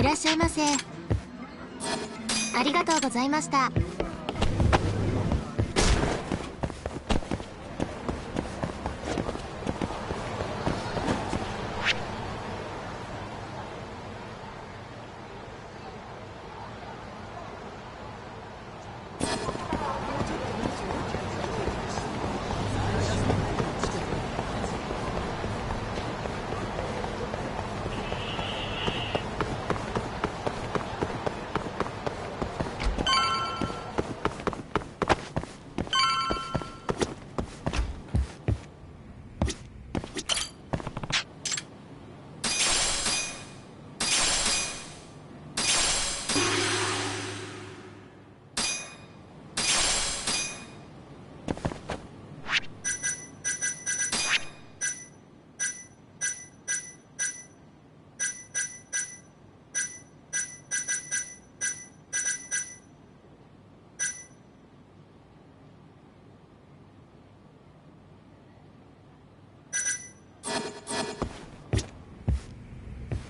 らっしゃいませ。ありがとうございました。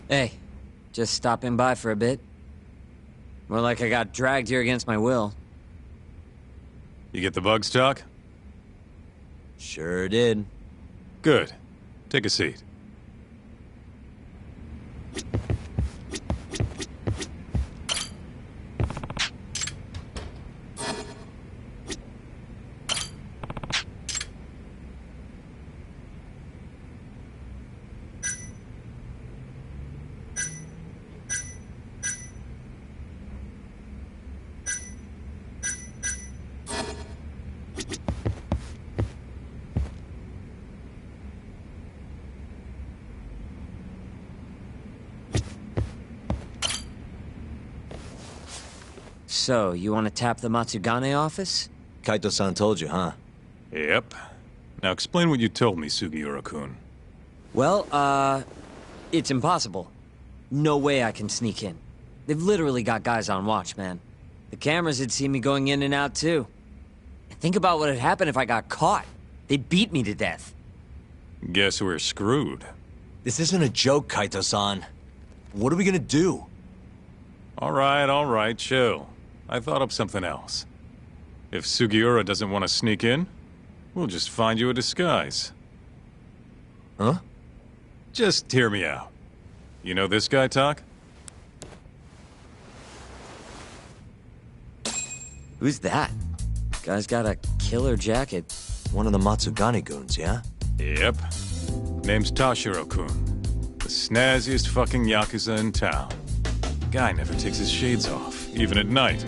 Hey, just stopping by for a bit. More like I got dragged here against my will. You get the bugs, Doc? Sure did. Good. Take a seat. So, you want to tap the Matsugane office? Kaito-san told you, huh? Yep. Now explain what you told me, Sugiura-kun. Well, it's impossible. No way I can sneak in. They've literally got guys on watch, man. The cameras had seen me going in and out, too. And think about what had happened if I got caught. They'd beat me to death. Guess we're screwed. This isn't a joke, Kaito-san. What are we gonna do? All right, chill. I thought up something else. If Sugiura doesn't want to sneak in, we'll just find you a disguise. Huh? Just hear me out. You know this guy, Talk? Who's that? Guy's got a killer jacket. One of the Matsugane goons, yeah? Yep. Name's Tashiro-kun. The snazziest fucking Yakuza in town. Guy never takes his shades off, even at night.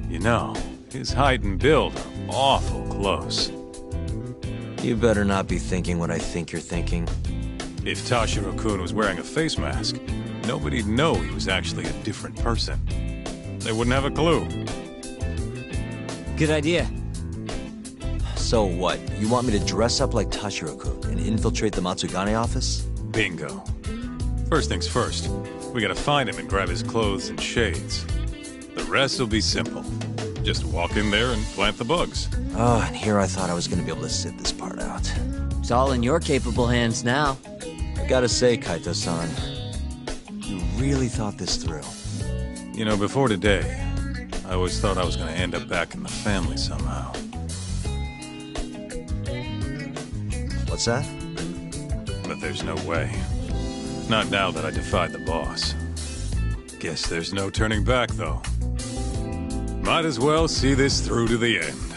You know, his height and build are awful close. You better not be thinking what I think you're thinking. If Tashiro-kun was wearing a face mask, nobody'd know he was actually a different person. They wouldn't have a clue. Good idea. So what? You want me to dress up like Tashiro-kun and infiltrate the Matsugane office? Bingo. First things first, we gotta find him and grab his clothes and shades. The rest will be simple. Just walk in there and plant the bugs. Oh, and here I thought I was gonna be able to sit this part out. It's all in your capable hands now. I gotta say, Kaito-san, you really thought this through. You know, before today, I always thought I was gonna end up back in the family somehow. What's that? But there's no way. Not now that I defied the boss. Guess there's no turning back, though. Might as well see this through to the end.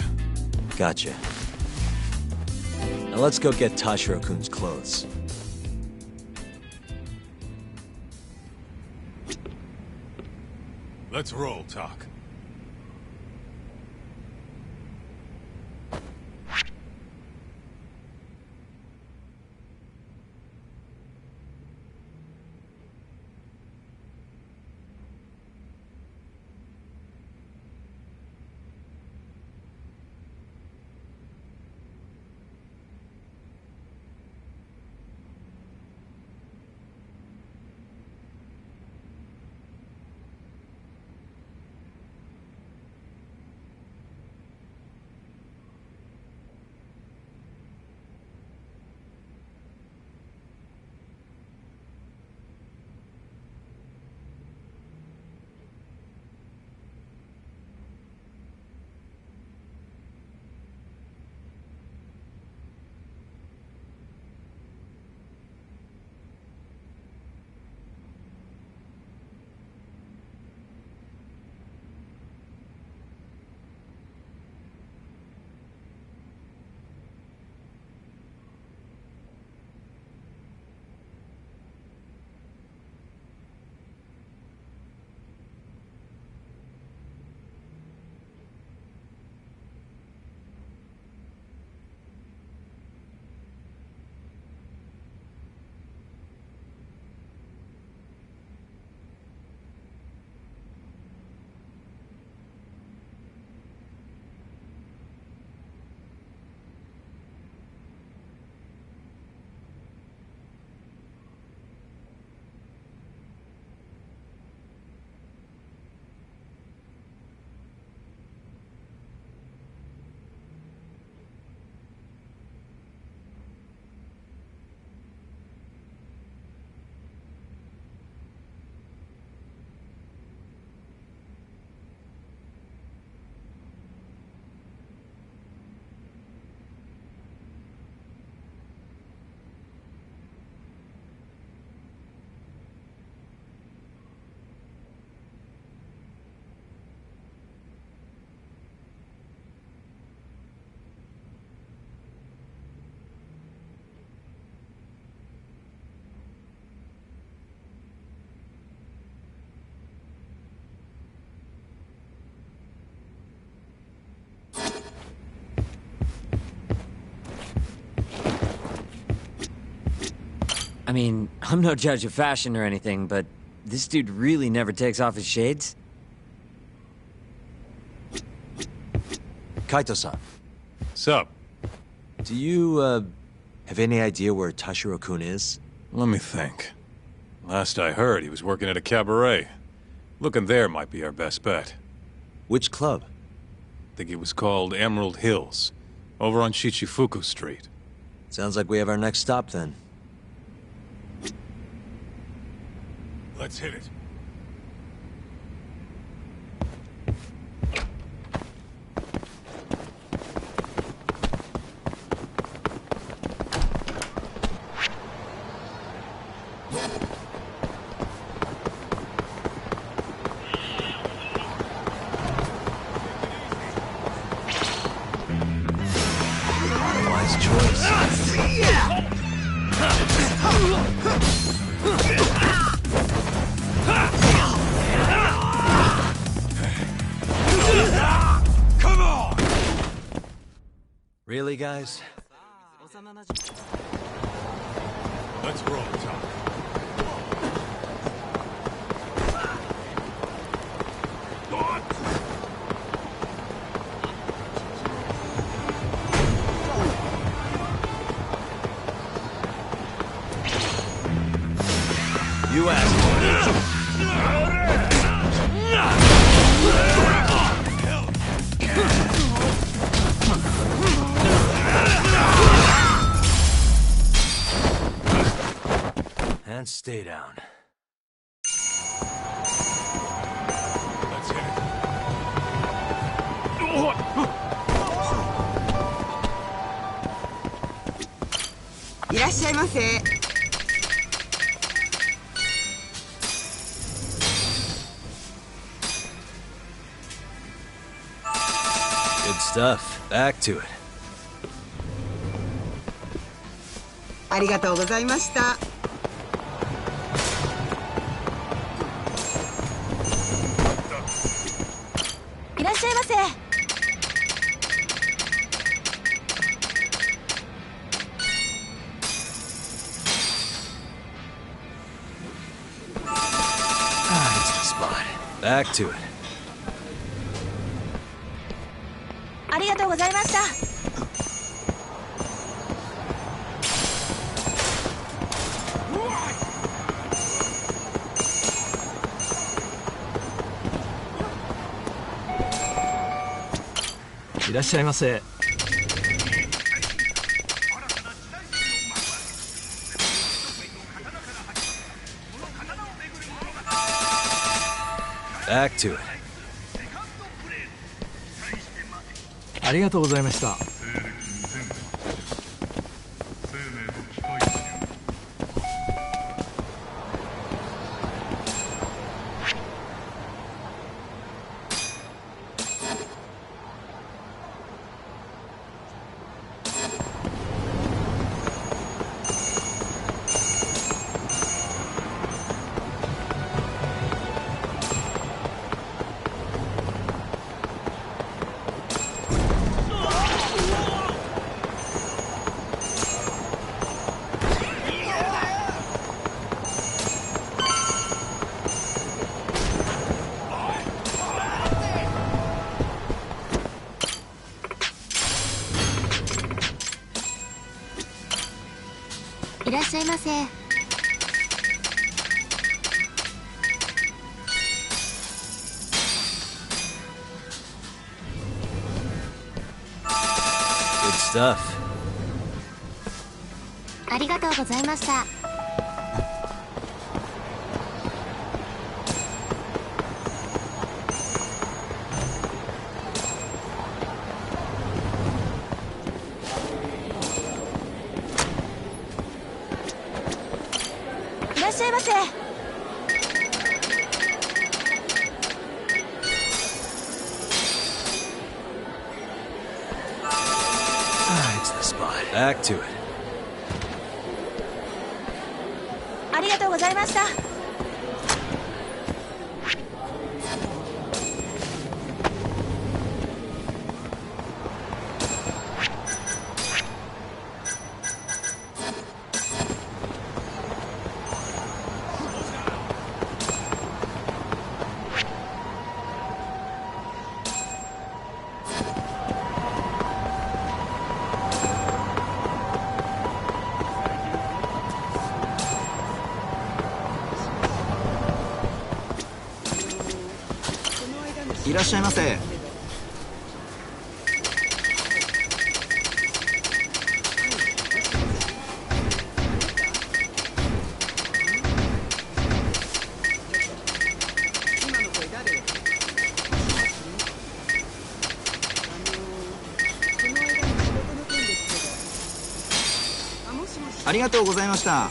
Gotcha. Now let's go get Tashiro-kun's clothes. Let's roll, Talk. I mean, I'm no judge of fashion or anything, but this dude really never takes off his shades. Kaito-san, Sup? do you, have any idea where Tashiro-kun is? Let me think. Last I heard, he was working at a cabaret. Looking there might be our best bet. Which club? Think it was called Emerald Hills, over on Shichifuku Street. Sounds like we have our next stop then. Let's hit it. Wise choice. Come on! Really, guys? Let's roll, Tom. You asked for it. And stay down. Let's hit it. いらっしゃいませ。 Good stuff. Back to it. ありがとうございました。 いらっしゃいませ。 Ah, it's the spot. Back to it. ありがとうございました。 いらっしゃいませ。 Back to it. ありがとうございました。 いらっしゃいませ。 Good stuff. ありがとうございました。 いらっしゃいませ。 Ah, it's the spot. Back to it. ありがとうございました。 Good いらっしゃいませ。ありがとうございました。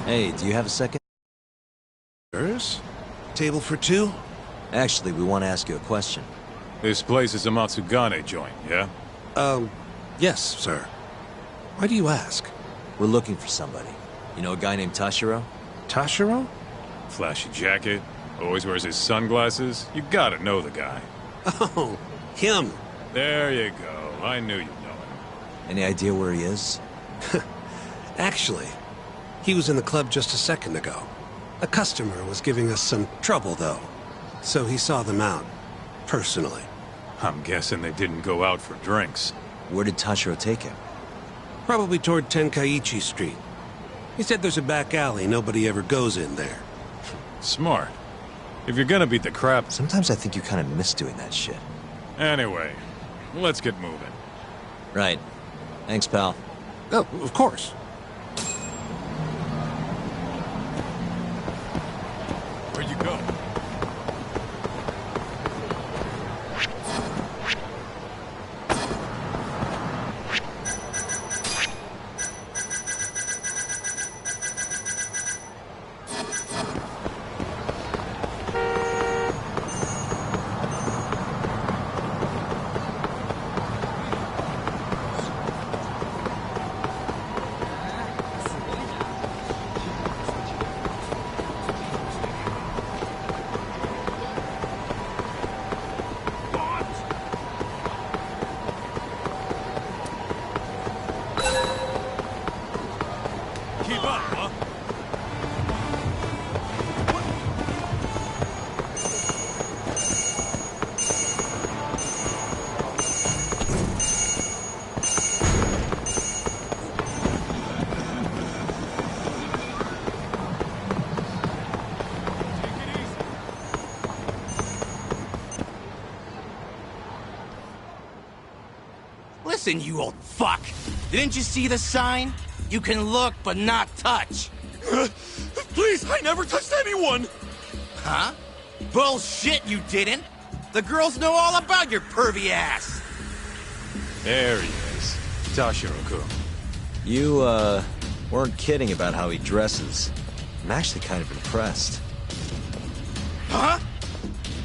Hey, do you have a second? Yours? Table for two? Actually, we want to ask you a question. This place is a Matsugane joint, yeah? Yes, sir. Why do you ask? We're looking for somebody. You know a guy named Tashiro? Tashiro? Flashy jacket, always wears his sunglasses. You gotta know the guy. Oh, him. There you go. I knew you'd know him. Any idea where he is? Actually, he was in the club just a second ago. A customer was giving us some trouble, though. So he saw them out. Personally. I'm guessing they didn't go out for drinks. Where did Tashiro take him? Probably toward Tenkaichi Street. He said there's a back alley nobody ever goes in there. Smart. If you're gonna beat the crap... Sometimes I think you kind of miss doing that shit. Anyway, let's get moving. Right. Thanks, pal. Oh, of course. Where'd you go? Listen, you old fuck! Didn't you see the sign? You can look, but not touch. Please, I never touched anyone! Huh? Bullshit, you didn't! The girls know all about your pervy ass! There he is. Tashiro-kun. You, weren't kidding about how he dresses. I'm actually kind of impressed. Huh?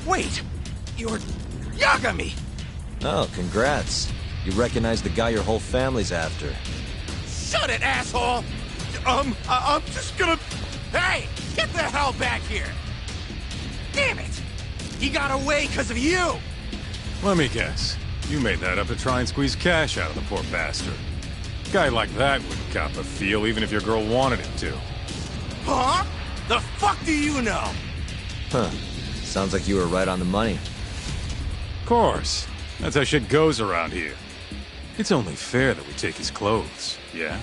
Wait! You're... Yagami! Oh, congrats. You recognize the guy your whole family's after. Shut it, asshole! I'm just gonna... Hey! Get the hell back here! Damn it! He got away because of you! Let me guess. You made that up to try and squeeze cash out of the poor bastard. Guy like that wouldn't cop a feel even if your girl wanted him to. Huh? The fuck do you know? Huh. Sounds like you were right on the money. Of course. That's how shit goes around here. It's only fair that we take his clothes, yeah?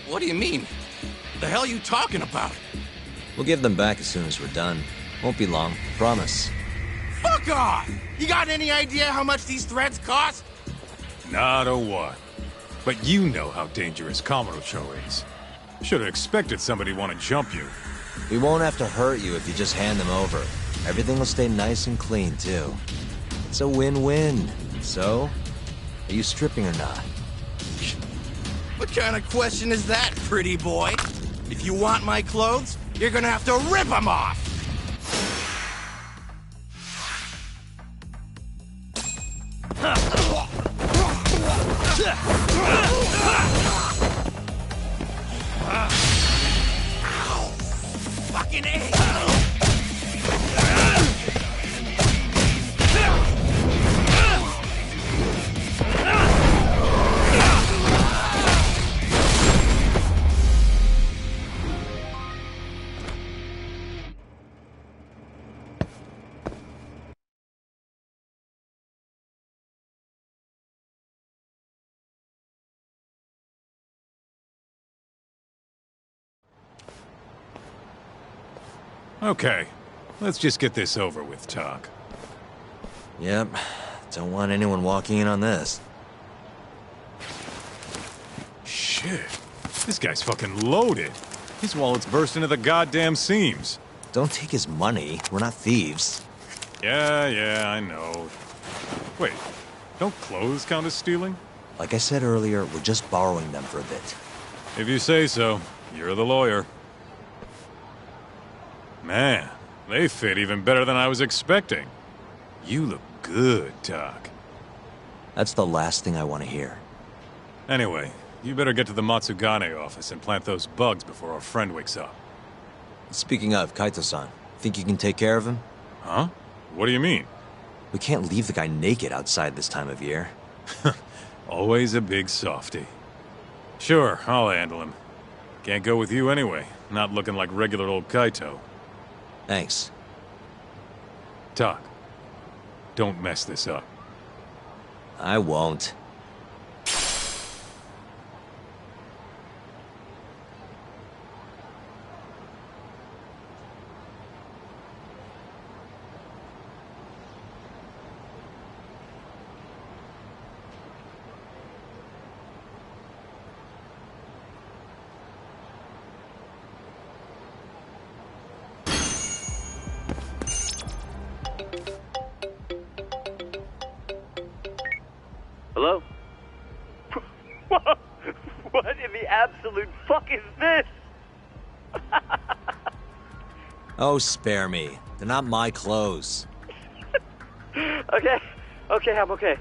What do you mean? The hell are you talking about? We'll give them back as soon as we're done. Won't be long, promise. Fuck off! You got any idea how much these threads cost? Not a what. But you know how dangerous Kamurocho is. Should have expected somebody to want to jump you. We won't have to hurt you if you just hand them over. Everything will stay nice and clean, too. It's a win-win. So, are you stripping or not? What kind of question is that, pretty boy? If you want my clothes, you're gonna have to rip them off! Fucking A! Okay, let's just get this over with, Talk. Yep. Don't want anyone walking in on this. Shit. This guy's fucking loaded. His wallet's burst into the goddamn seams. Don't take his money. We're not thieves. Yeah, I know. Wait, don't clothes count as stealing? Like I said earlier, we're just borrowing them for a bit. If you say so. You're the lawyer. Man, they fit even better than I was expecting. You look good, Doc. That's the last thing I want to hear. Anyway, you better get to the Matsugane office and plant those bugs before our friend wakes up. Speaking of, Kaito-san, think you can take care of him? Huh? What do you mean? We can't leave the guy naked outside this time of year. Always a big softy. Sure, I'll handle him. Can't go with you anyway, not looking like regular old Kaito. Thanks. Doc, don't mess this up. I won't. Hello? What in the absolute fuck is this? Oh, spare me. They're not my clothes. Okay, I'm okay.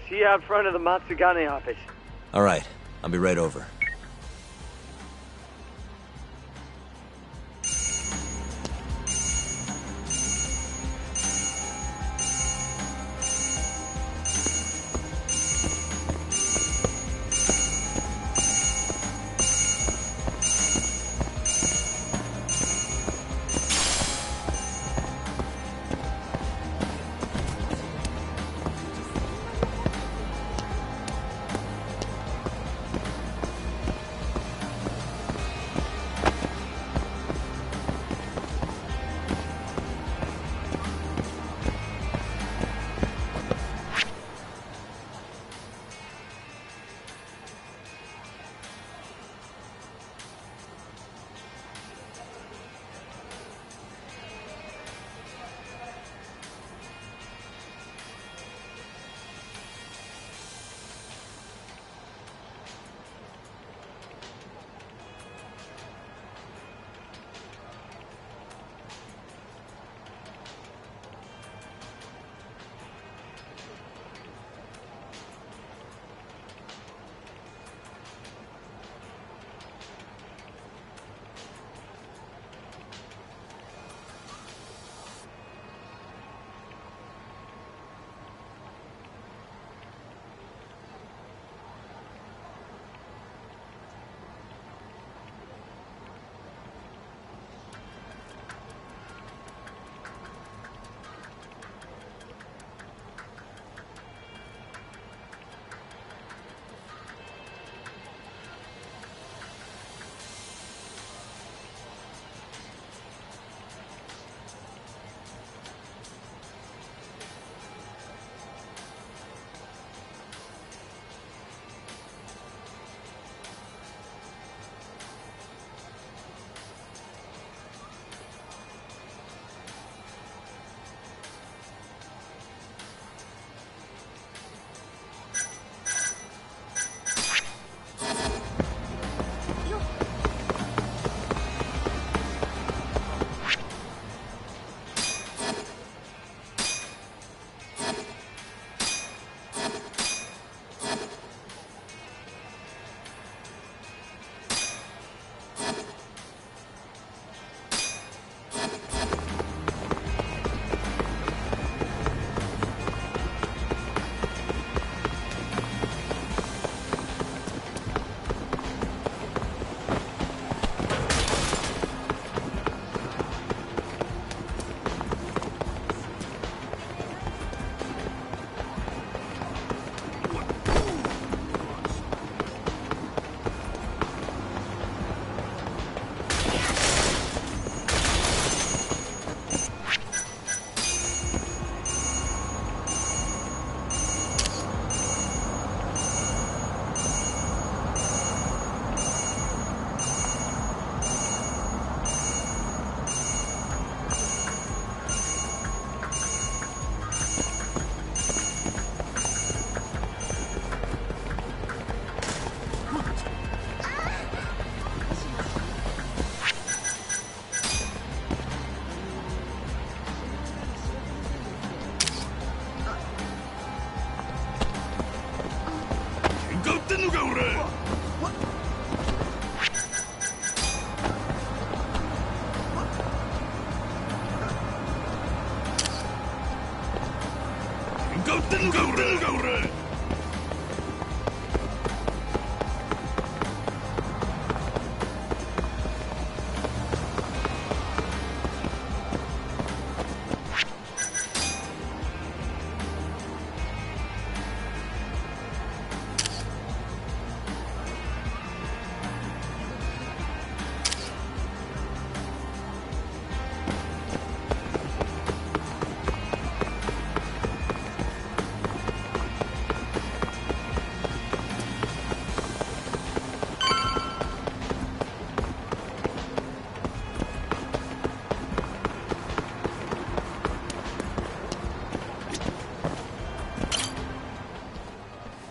See you out front of the Matsugane office. All right, I'll be right over.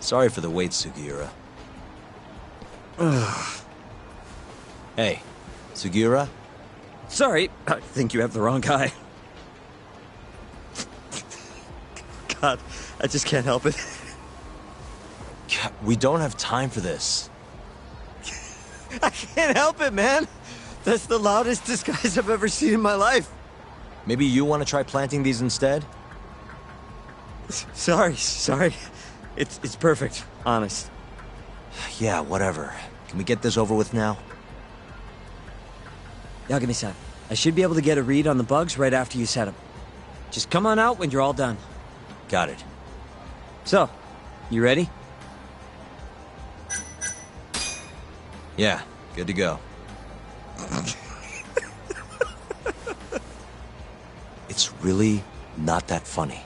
Sorry for the wait, Sugiura. Hey, Sugiura? Sorry, I think you have the wrong guy. God, I just can't help it. We don't have time for this. I can't help it, man. That's the loudest disguise I've ever seen in my life. Maybe you want to try planting these instead? Sorry. It's perfect, honest. Yeah, whatever. Can we get this over with now? Yagami-san, I should be able to get a read on the bugs right after you set them. Just come on out when you're all done. Got it. So, you ready? Yeah, good to go. It's really not that funny.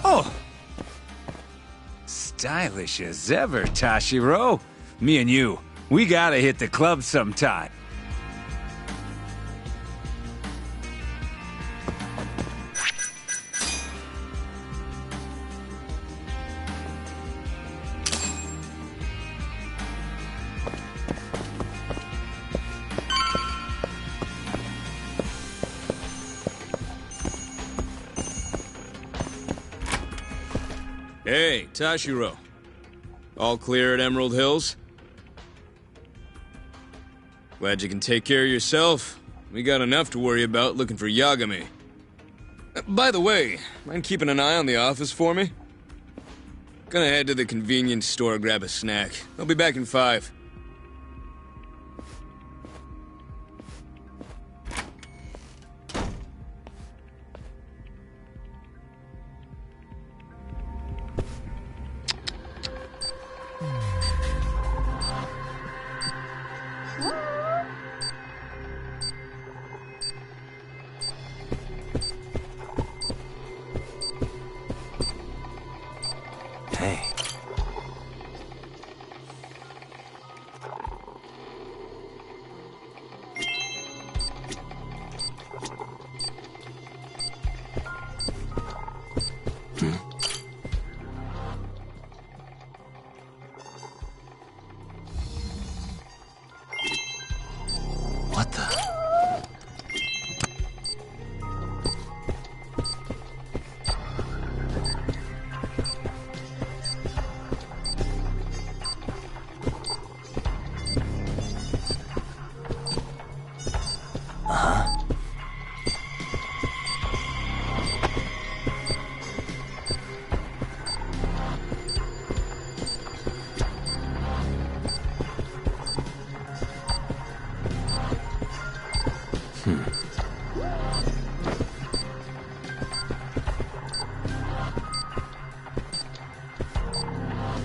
Oh! Stylish as ever, Tashiro. Me and you, we gotta hit the club sometime. Hey, Tashiro. All clear at Emerald Hills? Glad you can take care of yourself. We got enough to worry about looking for Yagami. By the way, mind keeping an eye on the office for me? Gonna head to the convenience store, grab a snack. I'll be back in 5. Hey. What the?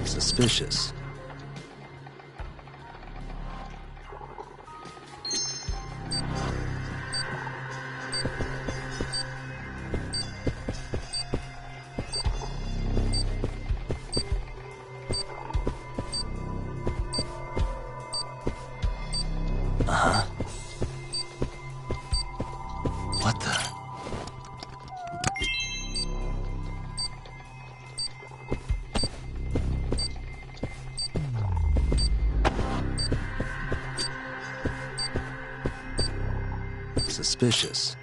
Suspicious. What the? Suspicious.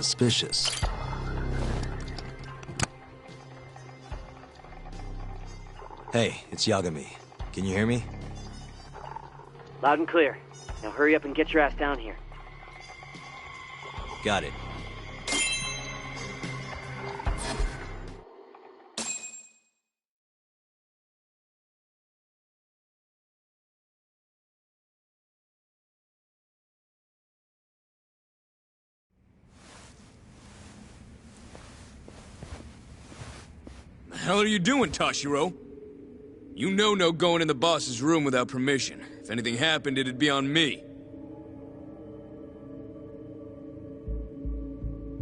suspicious. Hey, it's Yagami. Can you hear me? Loud and clear. Now hurry up and get your ass down here. Got it. The hell are you doing, Toshiro? You know no going in the boss's room without permission. If anything happened, it'd be on me.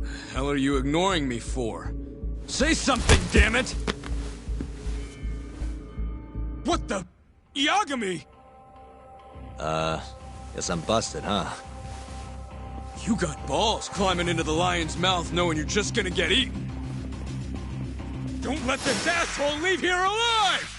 The hell are you ignoring me for? Say something, damn it! What the... Yagami! Guess I'm busted, huh? You got balls climbing into the lion's mouth knowing you're just gonna get eaten. Don't let this asshole leave here alive!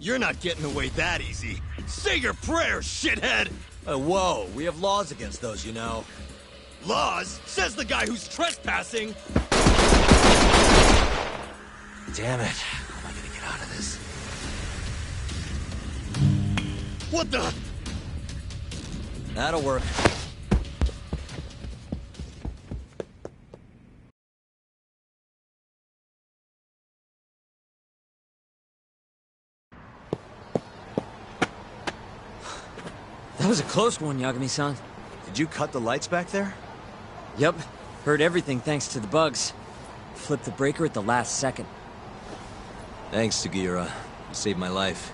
You're not getting away that easy. Say your prayers, shithead! Whoa, we have laws against those, you know. Laws? Says the guy who's trespassing! Damn it. How am I gonna get out of this? What the? That'll work. That was a close one, Yagami-san. Did you cut the lights back there? Yep. Heard everything thanks to the bugs. Flipped the breaker at the last second. Thanks, Sugiura. You saved my life.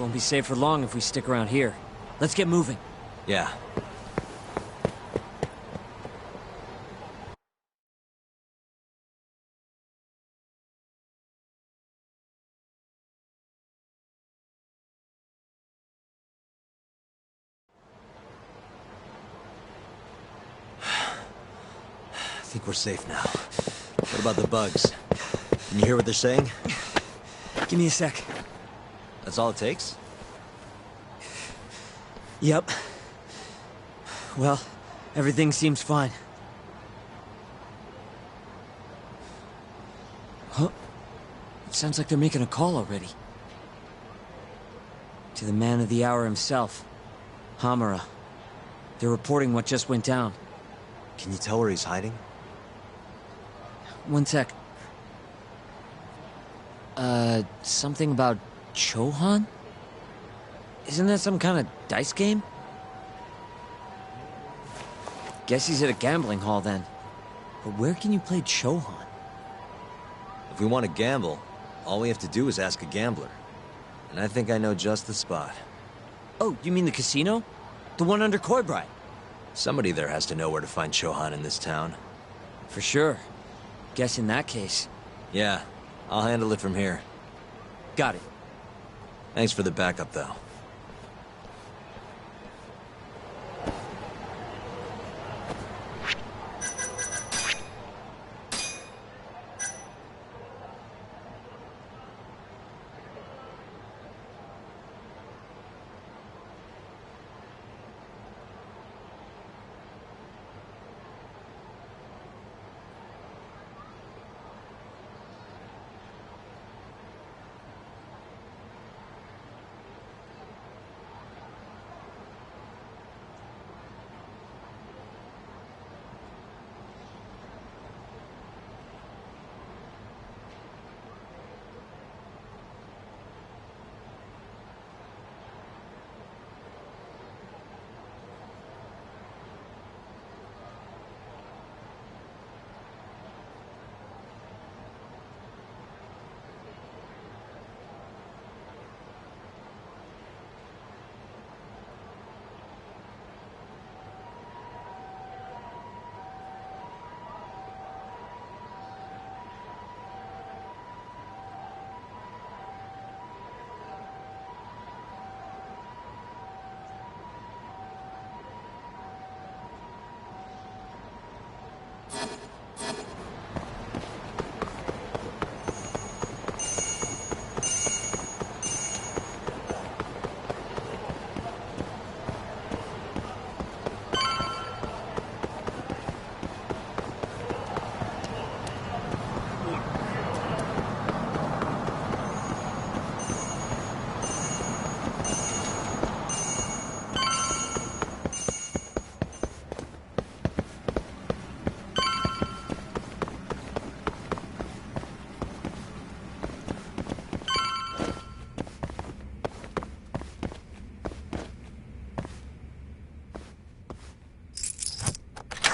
Won't be safe for long if we stick around here. Let's get moving. Yeah. I think we're safe now. What about the bugs? Can you hear what they're saying? Give me a sec. That's all it takes? Yep. Well, everything seems fine. Huh? It sounds like they're making a call already. To the man of the hour himself, Hamura. They're reporting what just went down. Can you tell where he's hiding? One sec. Something about Chohan? Isn't that some kind of dice game? Guess he's at a gambling hall then. But where can you play Chohan? If we want to gamble, all we have to do is ask a gambler. And I think I know just the spot. Oh, you mean the casino? The one under Koibai? Somebody there has to know where to find Chohan in this town. For sure. Guess in that case. Yeah, I'll handle it from here. Got it. Thanks for the backup, though.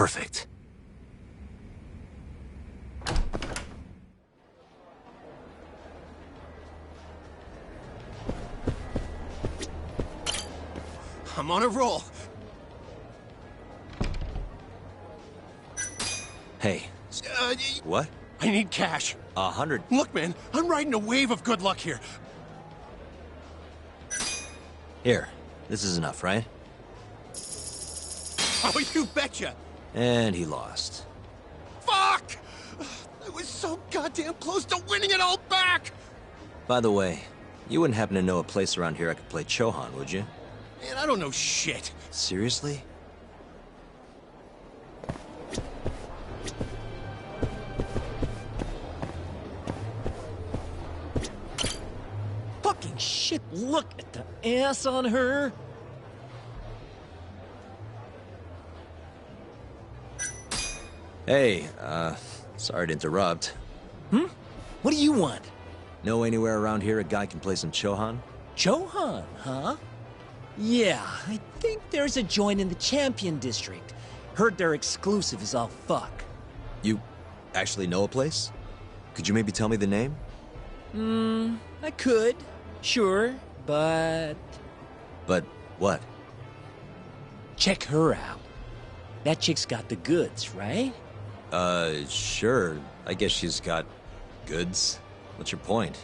Perfect. I'm on a roll. Hey. What? I need cash. 100. Look, man, I'm riding a wave of good luck here. Here. This is enough, right? Oh, you betcha. And he lost. Fuck! I was so goddamn close to winning it all back! By the way, you wouldn't happen to know a place around here I could play Chohan, would you? Man, I don't know shit. Seriously? Fucking shit, look at the ass on her. Hey, sorry to interrupt. What do you want? Know anywhere around here a guy can play some Chohan? Chohan, huh? Yeah, I think there's a joint in the Champion District. Heard their exclusive is all fuck. You actually know a place? Could you maybe tell me the name? I could, sure, but... But what? Check her out. That chick's got the goods, right? Sure. I guess she's got goods. What's your point?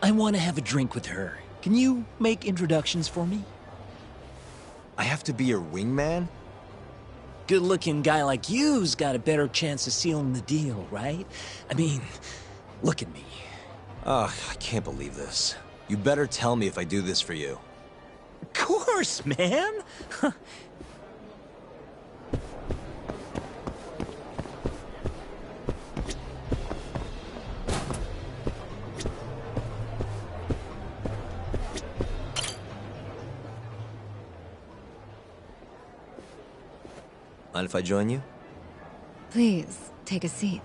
I want to have a drink with her. Can you make introductions for me? I have to be your wingman? Good-looking guy like you's got a better chance of sealing the deal, right? I mean, look at me. Ugh, I can't believe this. You better tell me if I do this for you. Of course, man! Mind if I join you? Please, take a seat.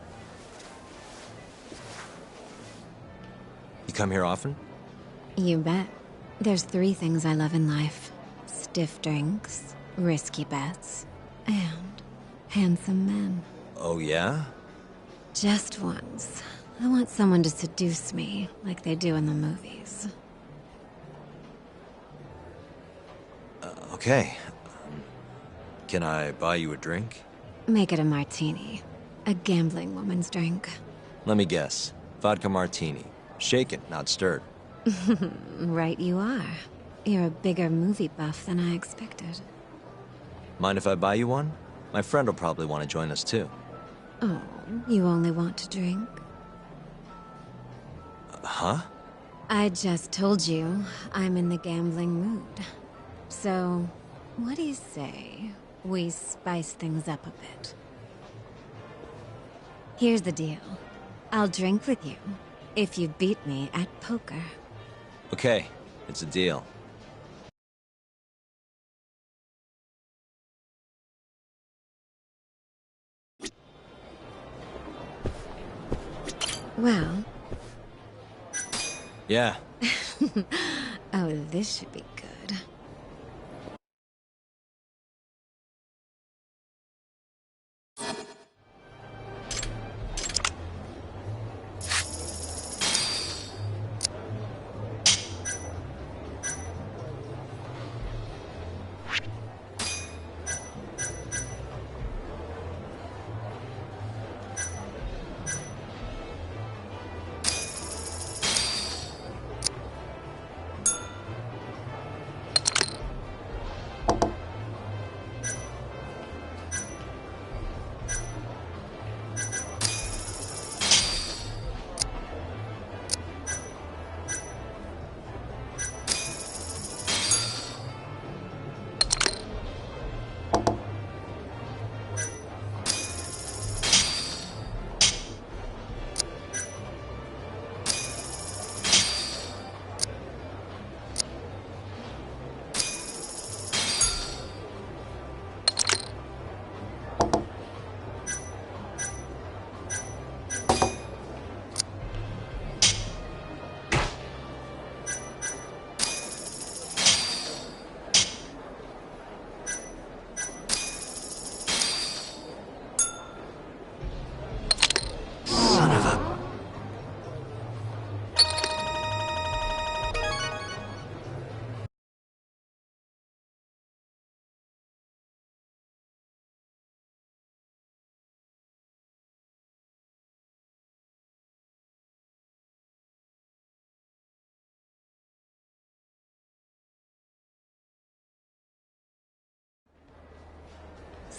You come here often? You bet. There's 3 things I love in life. Stiff drinks, risky bets, and handsome men. Oh, yeah? Just once. I want someone to seduce me, like they do in the movies. Okay. Can I buy you a drink? Make it a martini. A gambling woman's drink. Let me guess. Vodka martini. Shaken, not stirred. Right you are. You're a bigger movie buff than I expected. Mind if I buy you one? My friend will probably want to join us too. Oh, you only want to drink? Huh? I just told you I'm in the gambling mood. So, what do you say we spice things up a bit? Here's the deal. I'll drink with you if you beat me at poker. Okay, it's a deal. Well... Yeah. Oh, this should be good.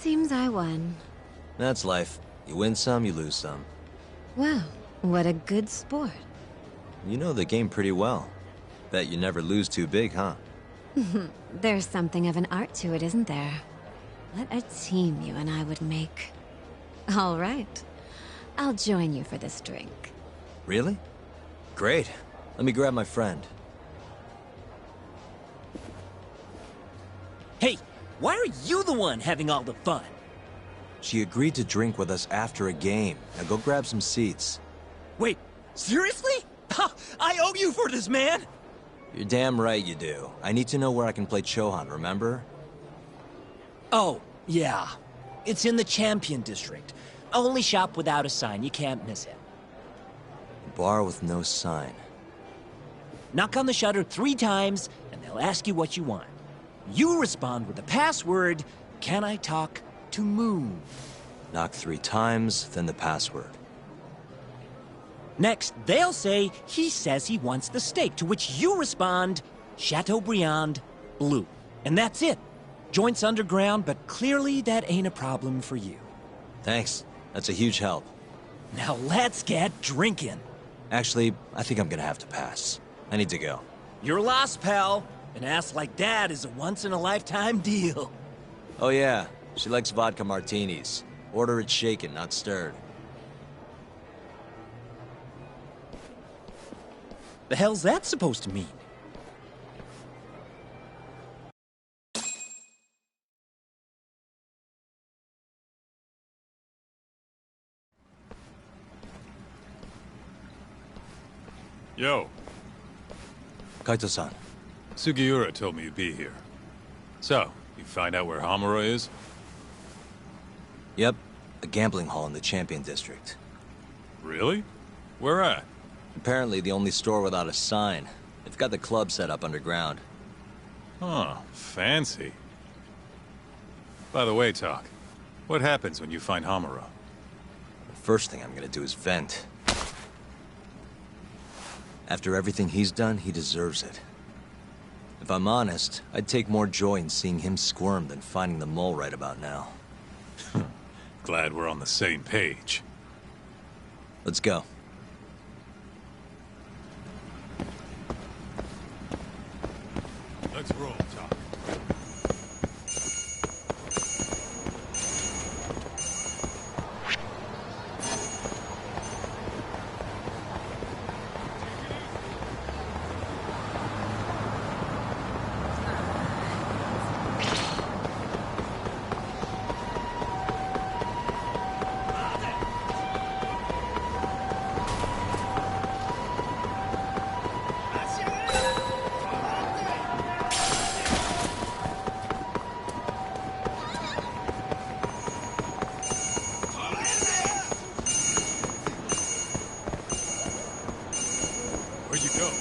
seems I won. That's life. You win some, you lose some. Wow, what a good sport. You know the game pretty well. Bet you never lose too big, huh? There's something of an art to it, isn't there? What a team you and I would make. All right. I'll join you for this drink. Really? Great. Let me grab my friend. Hey, why are you the one having all the fun? She agreed to drink with us after a game. Now go grab some seats. Wait, seriously? I owe you for this, man! You're damn right you do. I need to know where I can play Chohan, remember? Oh, yeah. It's in the Champion District. Only shop without a sign, you can't miss it. A bar with no sign. Knock on the shutter 3 times, and they'll ask you what you want. You respond with the password, "Can I talk to Moon?" Knock 3 times, then the password. Next, they'll say, "He says he wants the steak," to which you respond, "Chateaubriand Blue." And that's it. Joint's underground, but clearly that ain't a problem for you. Thanks. That's a huge help. Now let's get drinking. Actually, I think I'm gonna have to pass. I need to go. You're lost, pal. An ass like that is a once-in-a-lifetime deal. Oh yeah, she likes vodka martinis. Order it shaken, not stirred. The hell's that supposed to mean? Yo. Kaito-san. Sugiura told me you'd be here. So, you find out where Hamura is? Yep, a gambling hall in the Champion District. Really? Where at? Apparently the only store without a sign. They've got the club set up underground. Huh, fancy. By the way, Talk, what happens when you find Hamura? The first thing I'm gonna do is vent. After everything he's done, he deserves it. If I'm honest, I'd take more joy in seeing him squirm than finding the mole right about now. Glad we're on the same page. Let's go. Let's roll, Talk. Where'd you go?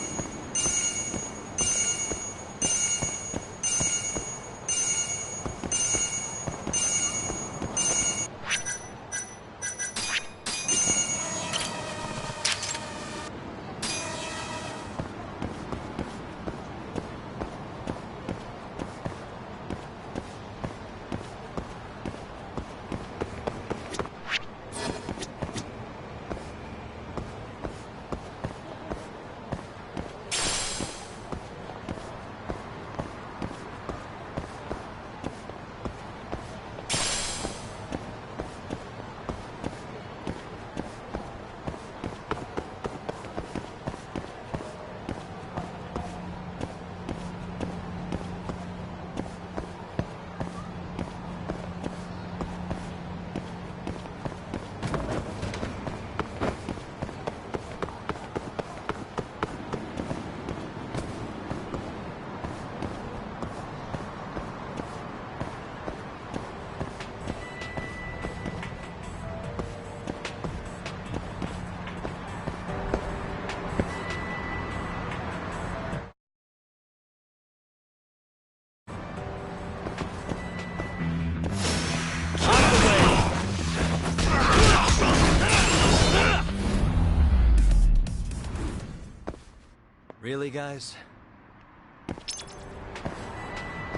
Really, guys?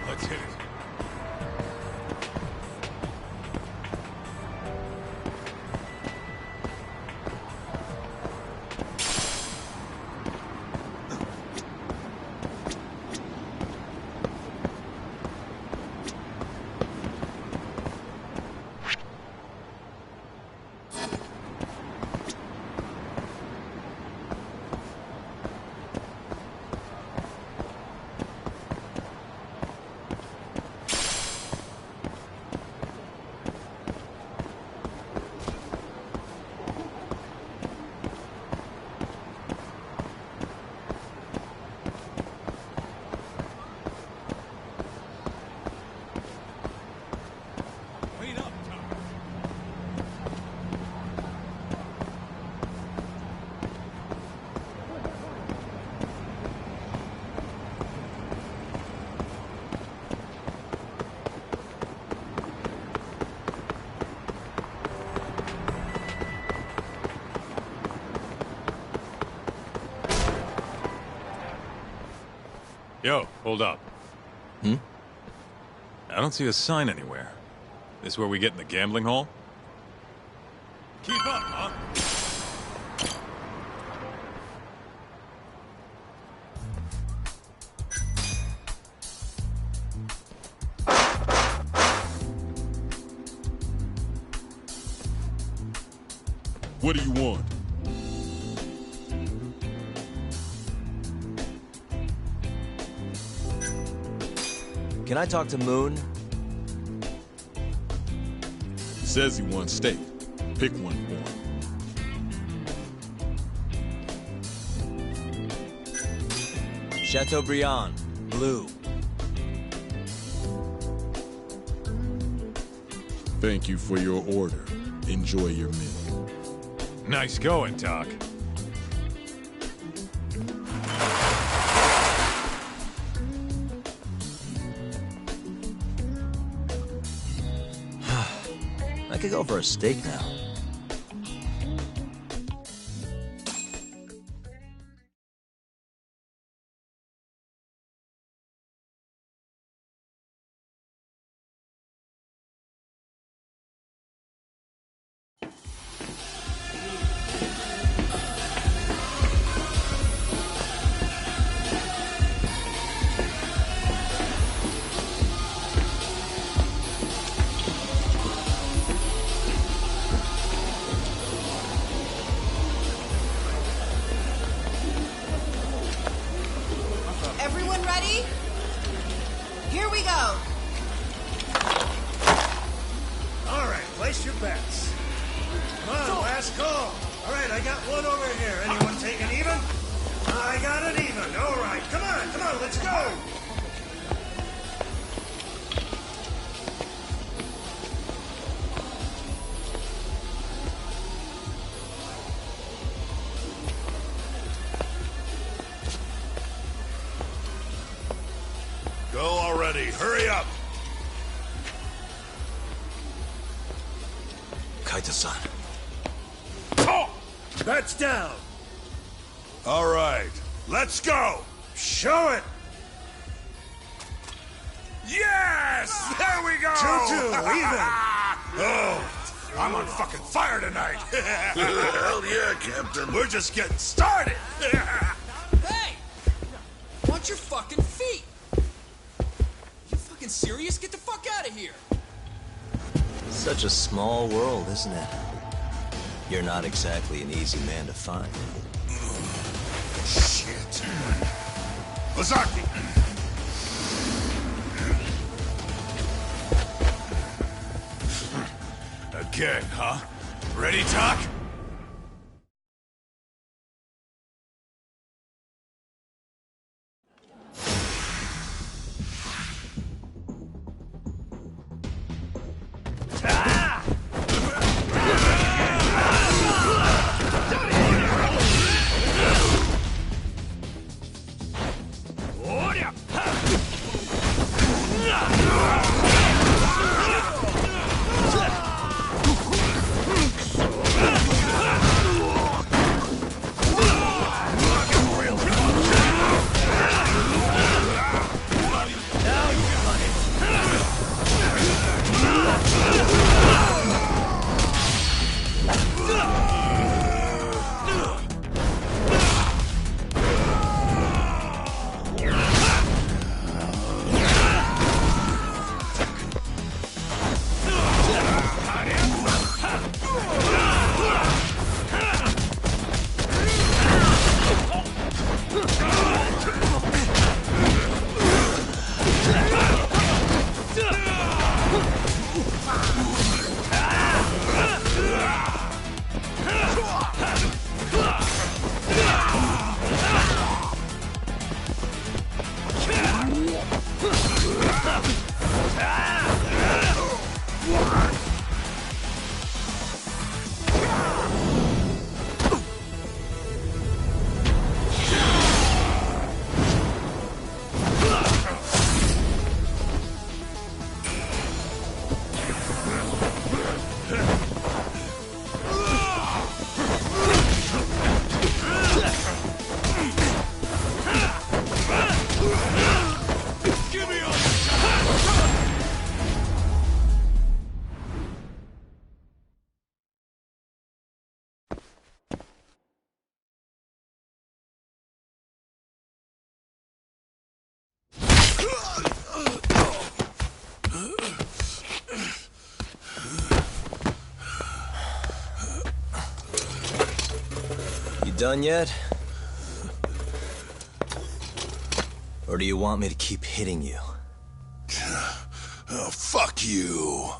Let's hit it. Yo, hold up. Hmm? I don't see a sign anywhere. This where we get in the gambling hall? Keep up, huh? What do you want? Can I talk to Moon? Says he wants steak. Pick one for him. Chateaubriand, blue. Thank you for your order. Enjoy your meal. Nice going, Doc. I could go for a steak now. Everyone ready? Here we go. All right, place your bets. Come on, last call. All right, I got one over here. Anyone taking even? I got an even. All right, come on, let's go. Go already. Hurry up. Kaita-san. Oh, that's down. All right, let's go. Show it. Yes! There we go! 2-2, even. Oh, I'm on fucking fire tonight. Hell yeah, Captain. We're just getting started. Hey! Watch your fucking feet! You fucking serious? Get the fuck out of here! Such a small world, isn't it? You're not exactly an easy man to find. Shit. Ozaki! Again, huh? Ready, Doc? Ah! done yet? Or do you want me to keep hitting you? Oh, fuck you.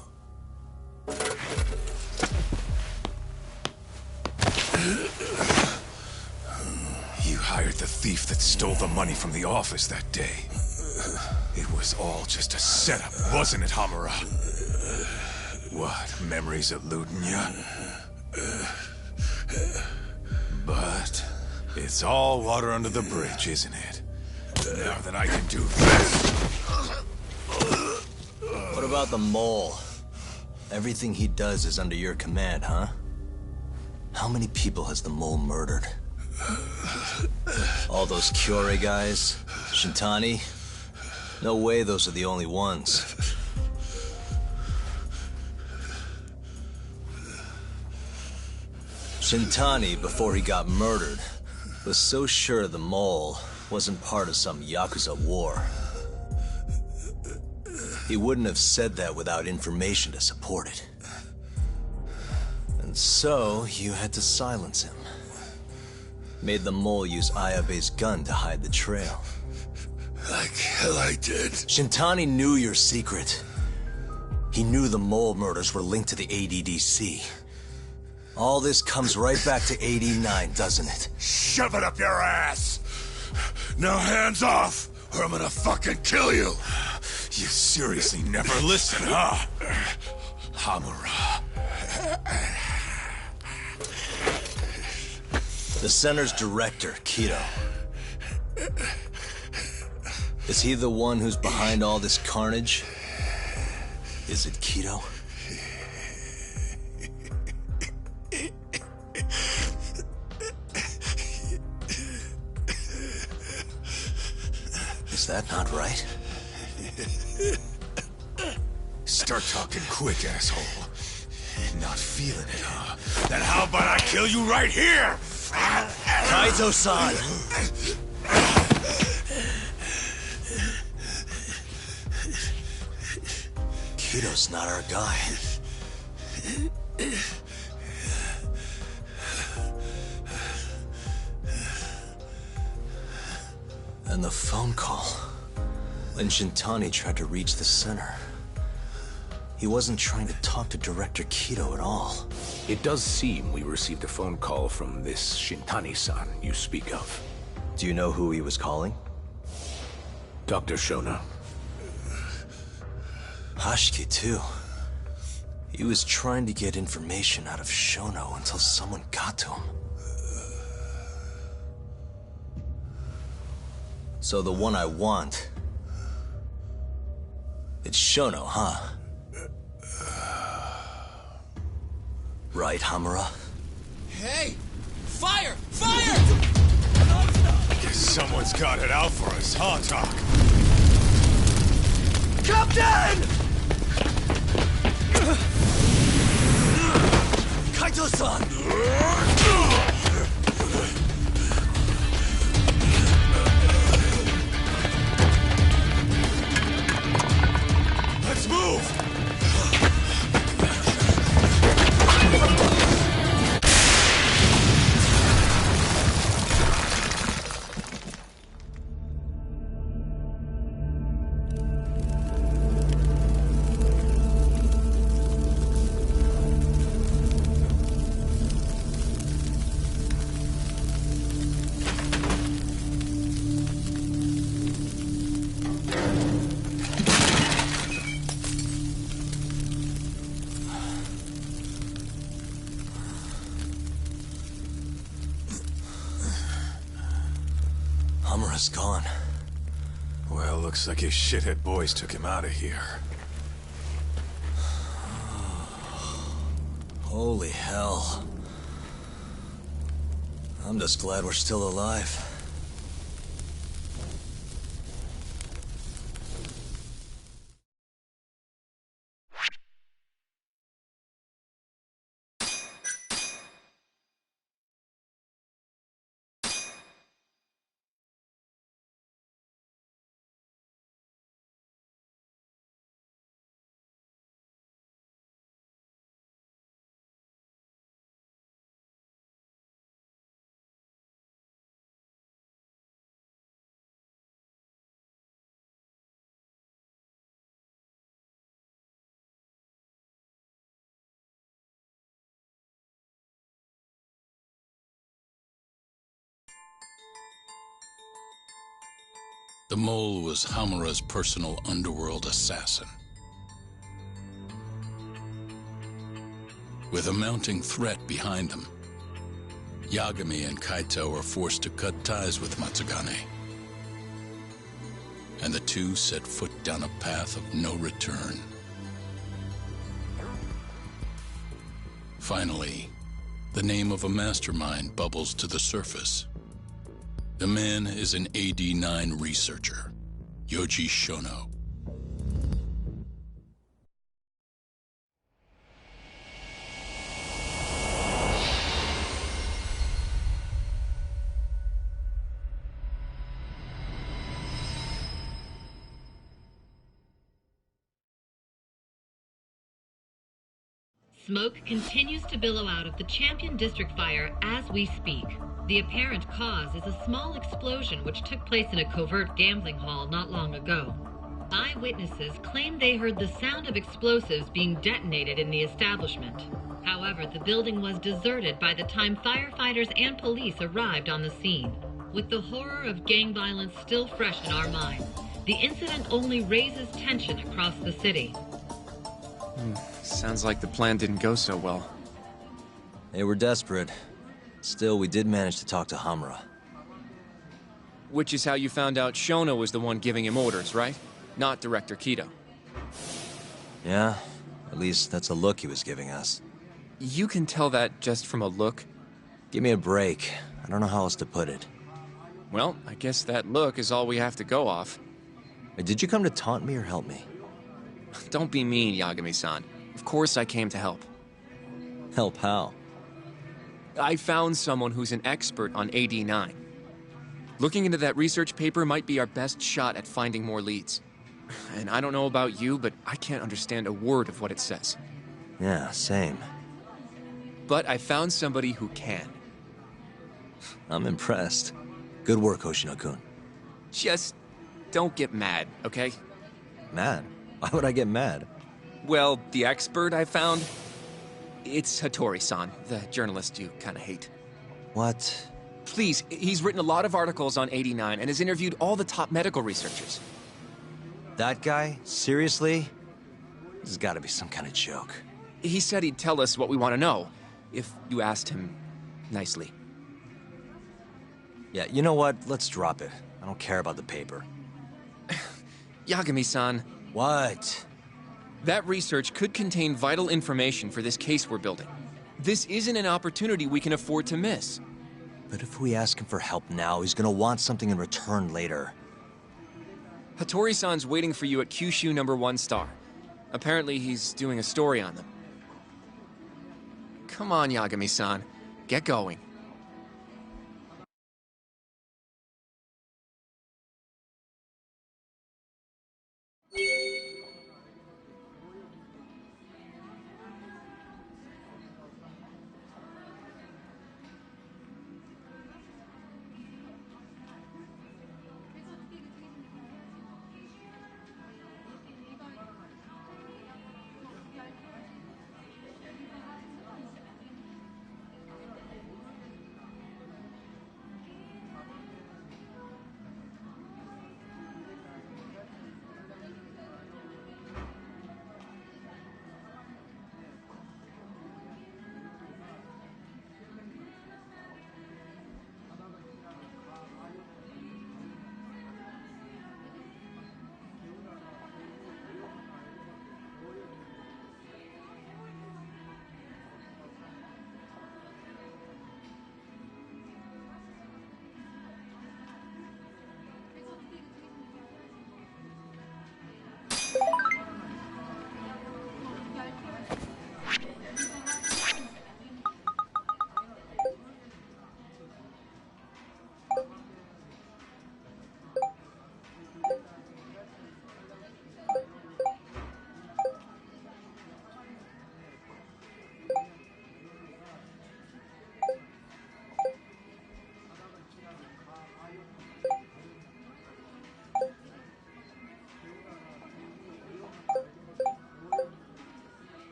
You hired the thief that stole the money from the office that day. It was all just a setup, wasn't it, Hamura? What, memories eluding you? But it's all water under the bridge, isn't it? Now that I can do this... What about the mole? Everything he does is under your command, huh? How many people has the mole murdered? All those Kyorei guys? Shintani? No way those are the only ones. Shintani, before he got murdered, was so sure the mole wasn't part of some Yakuza war. He wouldn't have said that without information to support it. And so, you had to silence him. Made the mole use Ayabe's gun to hide the trail. Like hell I did. Shintani knew your secret. He knew the mole murders were linked to the ADDC. All this comes right back to 89, doesn't it? Shove it up your ass! Now hands off, or I'm gonna fucking kill you! You seriously never listen, huh? Hamura. The center's director, Kido. Is he the one who's behind all this carnage? Is it Kido? Is that not right? Start talking quick, asshole. Not feeling it, huh? Then how about I kill you right here? Kaito-san! Kido's not our guy. And the phone call. When Shintani tried to reach the center, he wasn't trying to talk to Director Kido at all. It does seem we received a phone call from this Shintani-san you speak of. Do you know who he was calling? Dr. Shona. Hashiki, too. He was trying to get information out of Shono until someone got to him. So the one I want... it's Shono, huh? Right, Hamura? Hey! Fire! Fire! Guess someone's got it out for us, huh, Doc? Captain! Kaito-san! Hamura's gone. Well, looks like his shithead boys took him out of here. Holy hell. I'm just glad we're still alive. The mole was Hamura's personal underworld assassin. With a mounting threat behind them, Yagami and Kaito were forced to cut ties with Matsugane. And the two set foot down a path of no return. Finally, the name of a mastermind bubbles to the surface. The man is an AD-9 researcher, Yoji Shono. Smoke continues to billow out of the Champion District fire as we speak. The apparent cause is a small explosion which took place in a covert gambling hall not long ago. Eyewitnesses claim they heard the sound of explosives being detonated in the establishment. However, the building was deserted by the time firefighters and police arrived on the scene. With the horror of gang violence still fresh in our minds, the incident only raises tension across the city. Sounds like the plan didn't go so well. They were desperate. Still, we did manage to talk to Hamura. Which is how you found out Shono was the one giving him orders, right? Not Director Kido. Yeah, at least that's a look he was giving us. You can tell that just from a look? Give me a break. I don't know how else to put it. Well, I guess that look is all we have to go off. Did you come to taunt me or help me? Don't be mean, Yagami-san. Of course I came to help. Help how? I found someone who's an expert on AD-9. Looking into that research paper might be our best shot at finding more leads. And I don't know about you, but I can't understand a word of what it says. Yeah, same. But I found somebody who can. I'm impressed. Good work, Hoshino-kun. Just don't get mad, okay? Mad? Why would I get mad? Well, the expert I found, it's Hattori-san, the journalist you kind of hate. What? Please, he's written a lot of articles on AD-9 and has interviewed all the top medical researchers. That guy? Seriously? This has got to be some kind of joke. He said he'd tell us what we want to know, if you asked him nicely. Yeah, you know what? Let's drop it. I don't care about the paper. Yagami-san. What? That research could contain vital information for this case we're building. This isn't an opportunity we can afford to miss. But if we ask him for help now, he's gonna want something in return later. Hattori-san's waiting for you at Kyushu number 1 star. Apparently he's doing a story on them. Come on, Yagami-san. Get going.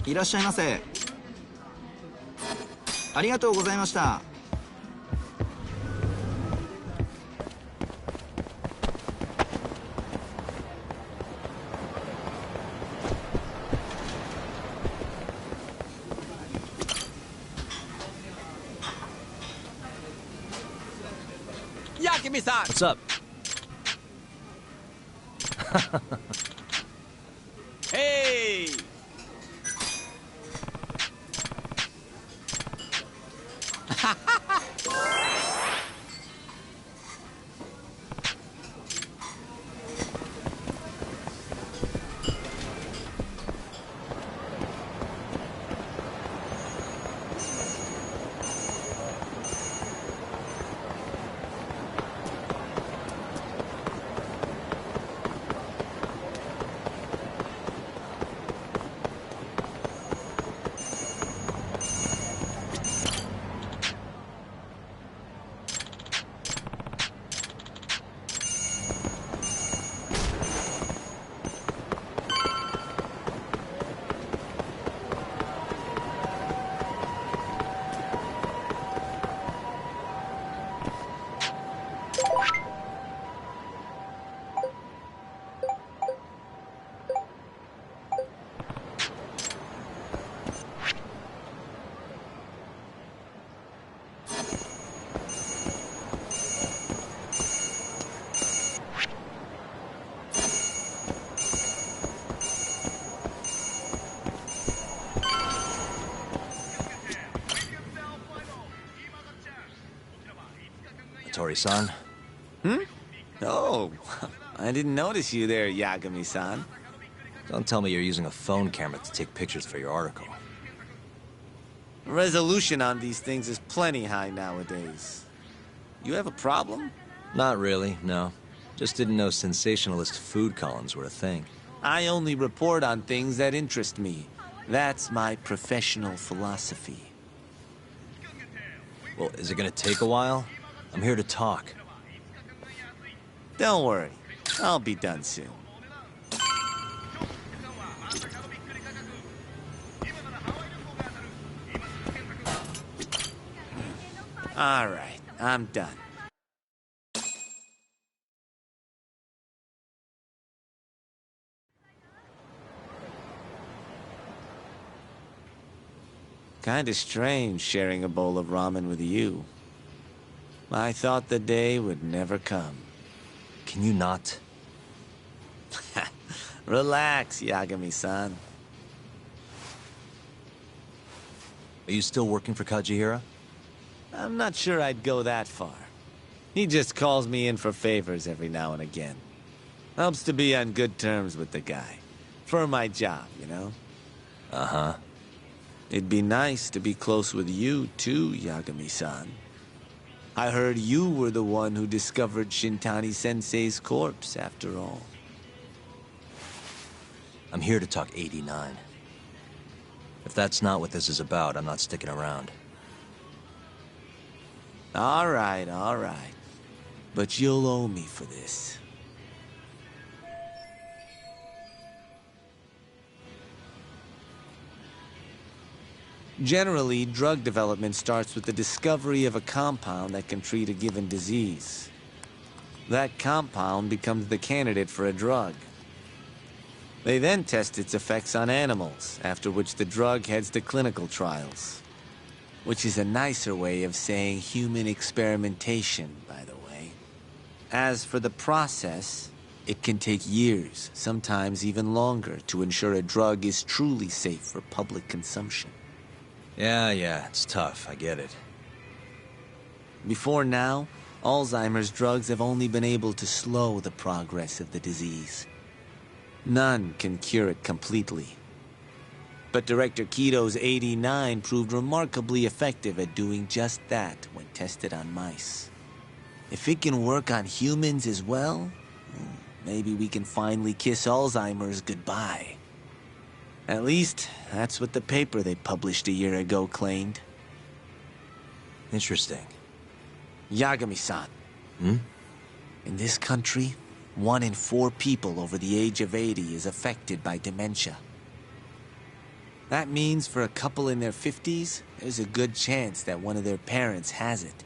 いらっしゃいませ。ありがとうございました。Yakimi-san! What's up? Hey! Tori-san? Hmm? Oh, I didn't notice you there, Yagami-san. Don't tell me you're using a phone camera to take pictures for your article. Resolution on these things is plenty high nowadays. You have a problem? Not really, no. Just didn't know sensationalist food columns were a thing. I only report on things that interest me. That's my professional philosophy. Well, is it gonna take a while? I'm here to talk. Don't worry. I'll be done soon. All right, I'm done. Kinda strange sharing a bowl of ramen with you. I thought the day would never come. Can you not? Relax, Yagami-san. Are you still working for Kajihira? I'm not sure I'd go that far. He just calls me in for favors every now and again. Helps to be on good terms with the guy. For my job, you know? Uh-huh. It'd be nice to be close with you, too, Yagami-san. I heard you were the one who discovered Shintani-sensei's corpse, after all. I'm here to talk 89. If that's not what this is about, I'm not sticking around. All right, all right. But you'll owe me for this. Generally, drug development starts with the discovery of a compound that can treat a given disease. That compound becomes the candidate for a drug. They then test its effects on animals, after which the drug heads to clinical trials. Which is a nicer way of saying human experimentation, by the way. As for the process, it can take years, sometimes even longer, to ensure a drug is truly safe for public consumption. Yeah, it's tough, I get it. Before now, Alzheimer's drugs have only been able to slow the progress of the disease. None can cure it completely. But Director Kito's 89 proved remarkably effective at doing just that when tested on mice. If it can work on humans as well, maybe we can finally kiss Alzheimer's goodbye. At least, that's what the paper they published a year ago claimed. Interesting. Yagami-san. Hmm? In this country, 1 in 4 people over the age of 80 is affected by dementia. That means for a couple in their 50s, there's a good chance that one of their parents has it.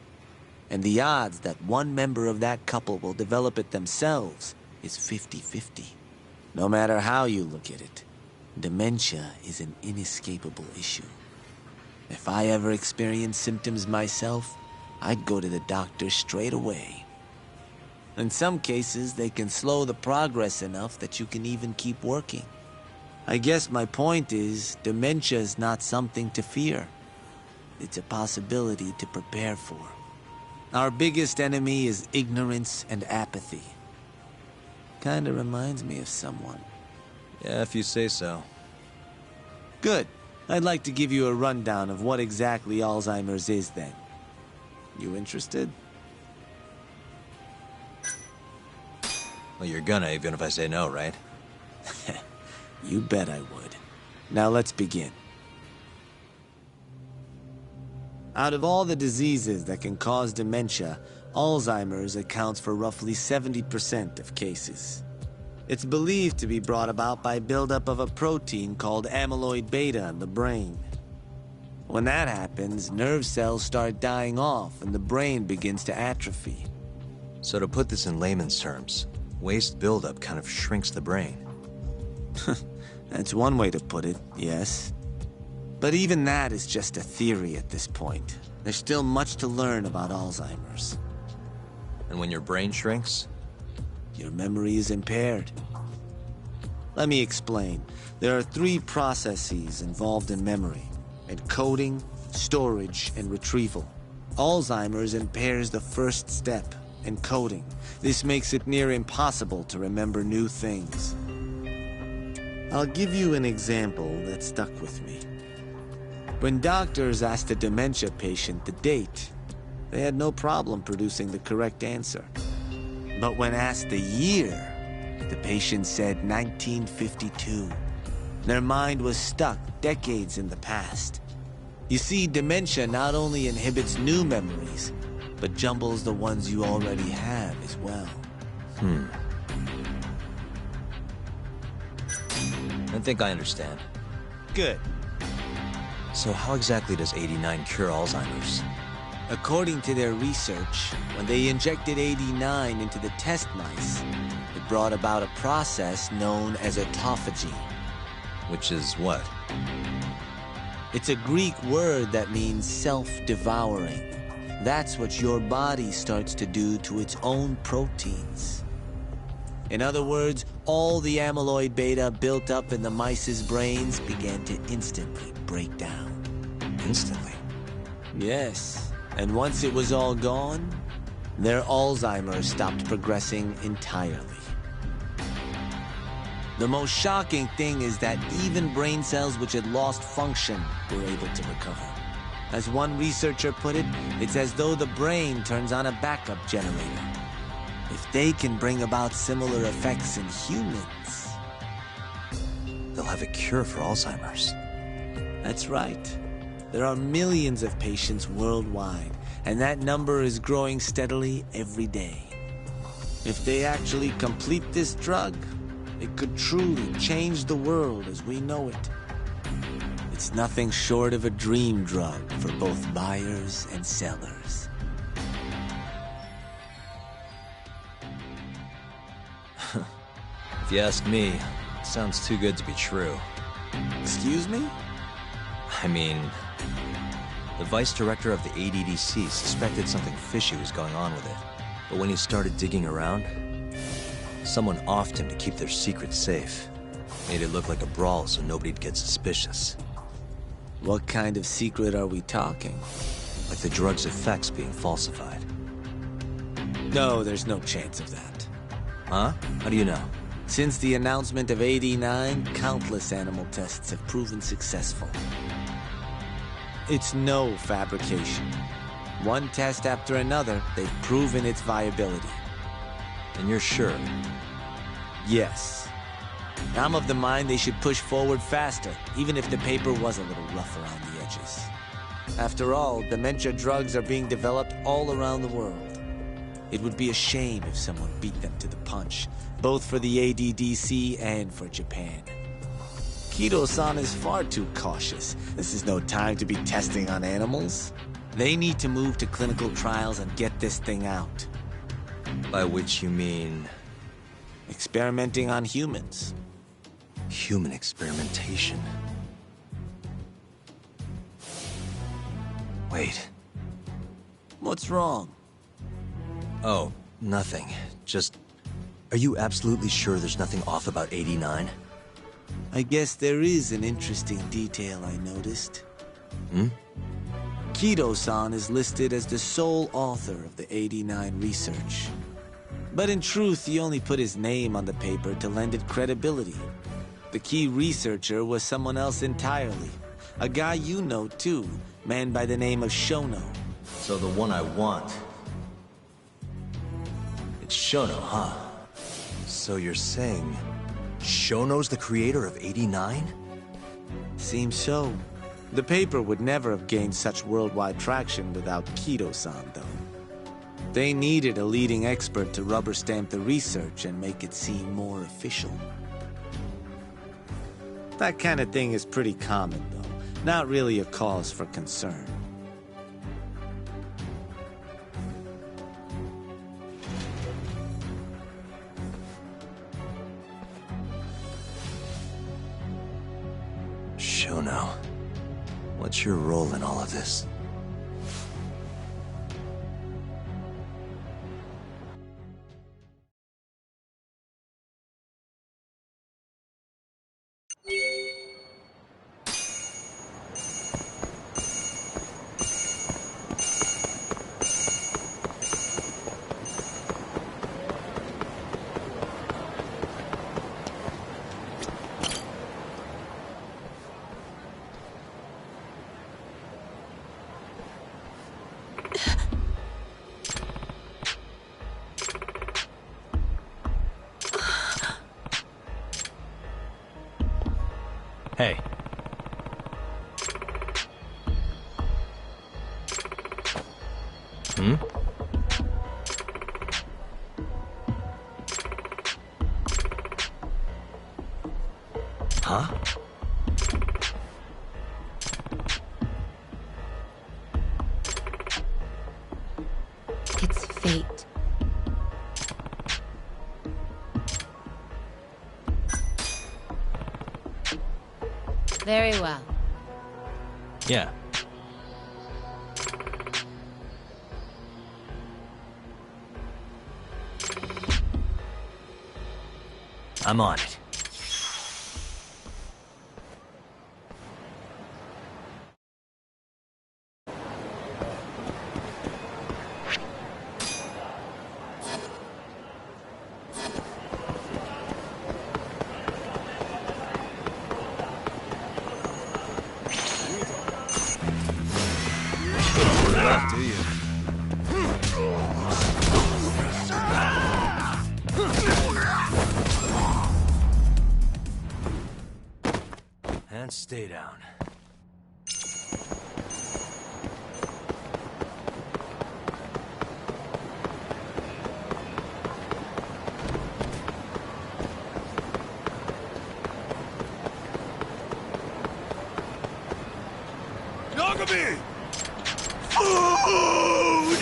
And the odds that one member of that couple will develop it themselves is 50-50. No matter how you look at it, dementia is an inescapable issue. If I ever experienced symptoms myself, I'd go to the doctor straight away. In some cases, they can slow the progress enough that you can even keep working. I guess my point is, dementia is not something to fear. It's a possibility to prepare for. Our biggest enemy is ignorance and apathy. Kinda reminds me of someone. Yeah, if you say so. Good. I'd like to give you a rundown of what exactly Alzheimer's is then. You interested? Well, you're gonna, even if I say no, right? You bet I would. Now let's begin. Out of all the diseases that can cause dementia, Alzheimer's accounts for roughly 70% of cases. It's believed to be brought about by buildup of a protein called amyloid beta in the brain. When that happens, nerve cells start dying off and the brain begins to atrophy. So to put this in layman's terms, waste buildup kind of shrinks the brain. That's one way to put it, yes. But even that is just a theory at this point. There's still much to learn about Alzheimer's. And when your brain shrinks? Your memory is impaired. Let me explain. There are 3 processes involved in memory: encoding, storage, and retrieval. Alzheimer's impairs the first step, encoding. This makes it near impossible to remember new things. I'll give you an example that stuck with me. When doctors asked a dementia patient the date, they had no problem producing the correct answer. But when asked the year, the patient said 1952. Their mind was stuck decades in the past. You see, dementia not only inhibits new memories, but jumbles the ones you already have as well. I think I understand. Good. So how exactly does 89 cure Alzheimer's? According to their research, when they injected 89 into the test mice, it brought about a process known as autophagy. Which is what? It's a Greek word that means self-devouring. That's what your body starts to do to its own proteins. In other words, all the amyloid beta built up in the mice's brains began to instantly break down. Instantly? Yes. And once it was all gone, their Alzheimer's stopped progressing entirely. The most shocking thing is that even brain cells which had lost function were able to recover. As one researcher put it, it's as though the brain turns on a backup generator. If they can bring about similar effects in humans, they'll have a cure for Alzheimer's. That's right. There are millions of patients worldwide, and that number is growing steadily every day. If they actually complete this drug, it could truly change the world as we know it. It's nothing short of a dream drug for both buyers and sellers. If you ask me, it sounds too good to be true. Excuse me? I mean, the vice director of the ADDC suspected something fishy was going on with it. But when he started digging around, someone offed him to keep their secret safe. Made it look like a brawl so nobody'd get suspicious. What kind of secret are we talking? Like the drug's effects being falsified. No, there's no chance of that. Huh? How do you know? Since the announcement of 89, countless animal tests have proven successful. It's no fabrication. One test after another, they've proven its viability. And you're sure? Yes. I'm of the mind they should push forward faster, even if the paper was a little rough around the edges. After all, dementia drugs are being developed all around the world. It would be a shame if someone beat them to the punch, both for the ADDC and for Japan. Kido-san is far too cautious. This is no time to be testing on animals. They need to move to clinical trials and get this thing out. By which you mean... Experimenting on humans. Human experimentation. Wait. What's wrong? Oh, nothing. Just... Are you absolutely sure there's nothing off about 89? I guess there is an interesting detail I noticed. Hmm? Kido-san is listed as the sole author of the 89 research. But in truth, he only put his name on the paper to lend it credibility. The key researcher was someone else entirely. A guy you know, too. Man by the name of Shono. So the one I want... It's Shono, huh? So you're saying... Shono's the creator of 89? Seems so. The paper would never have gained such worldwide traction without Kido-san, though. They needed a leading expert to rubber stamp the research and make it seem more official. That kind of thing is pretty common, though. Not really a cause for concern. Shono, what's your role in all of this? Hey. Hmm? Huh? It's fate. Very well. Yeah. I'm on it. Do you? And stay down. Yagami! Food!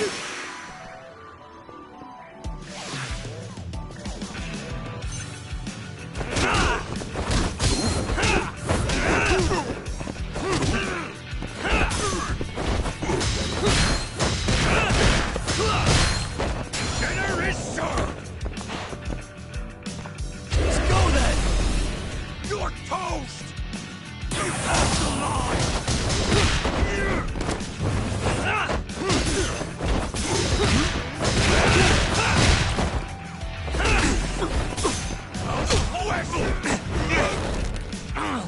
Let's go then! You're toast! You passed the line!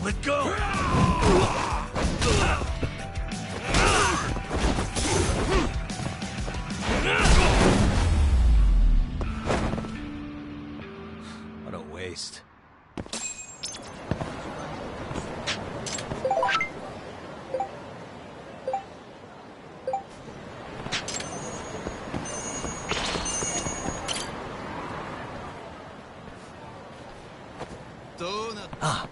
Let go! What a waste. Ah.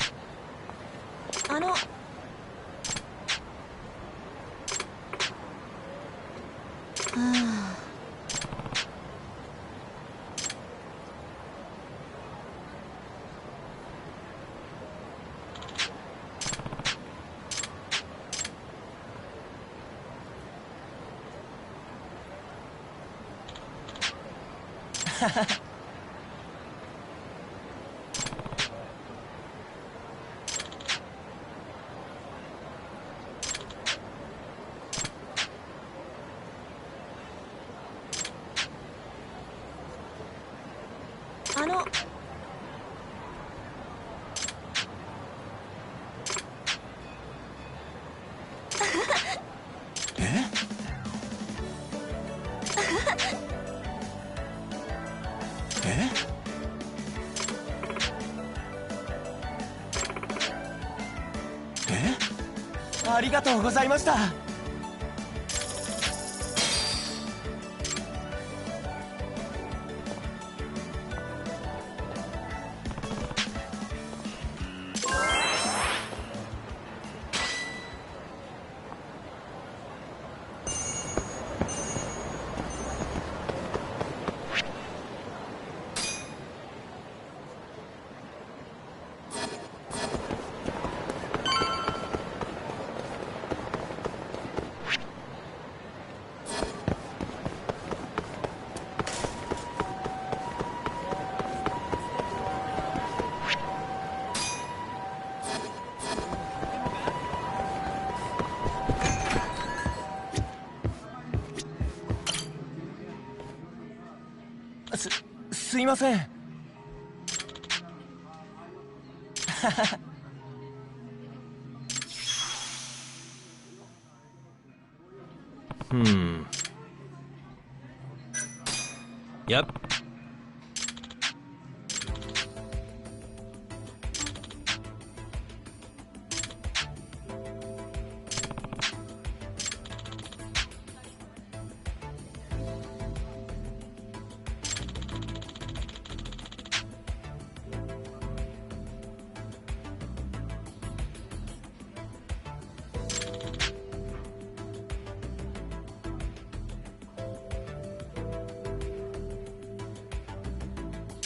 ありがとうございました。すいません。Yep.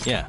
Yeah.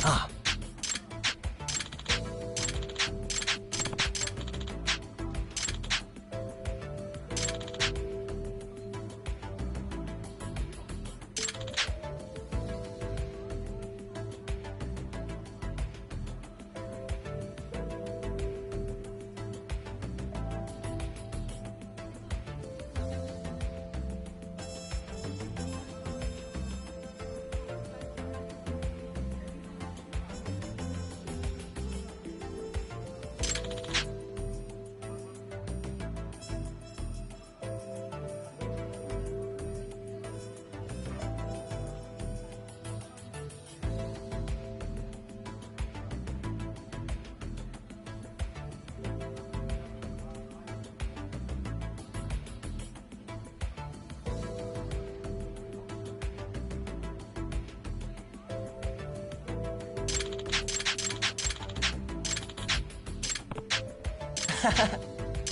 Ah.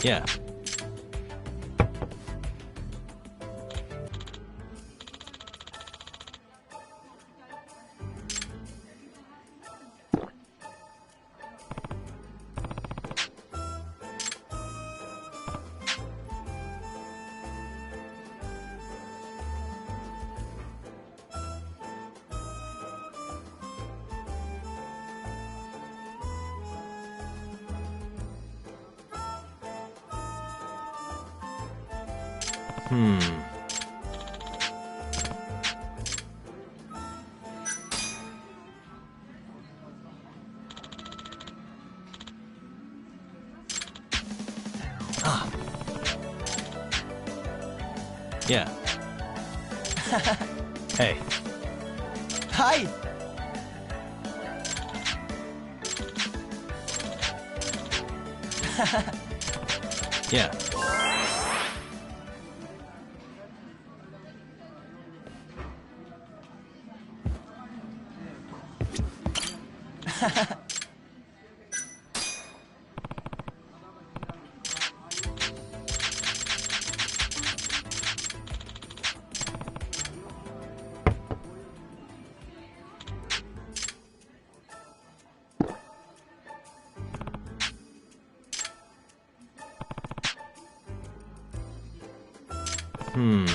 Yeah. Yeah. Hey. Hi! Yeah. Hmm.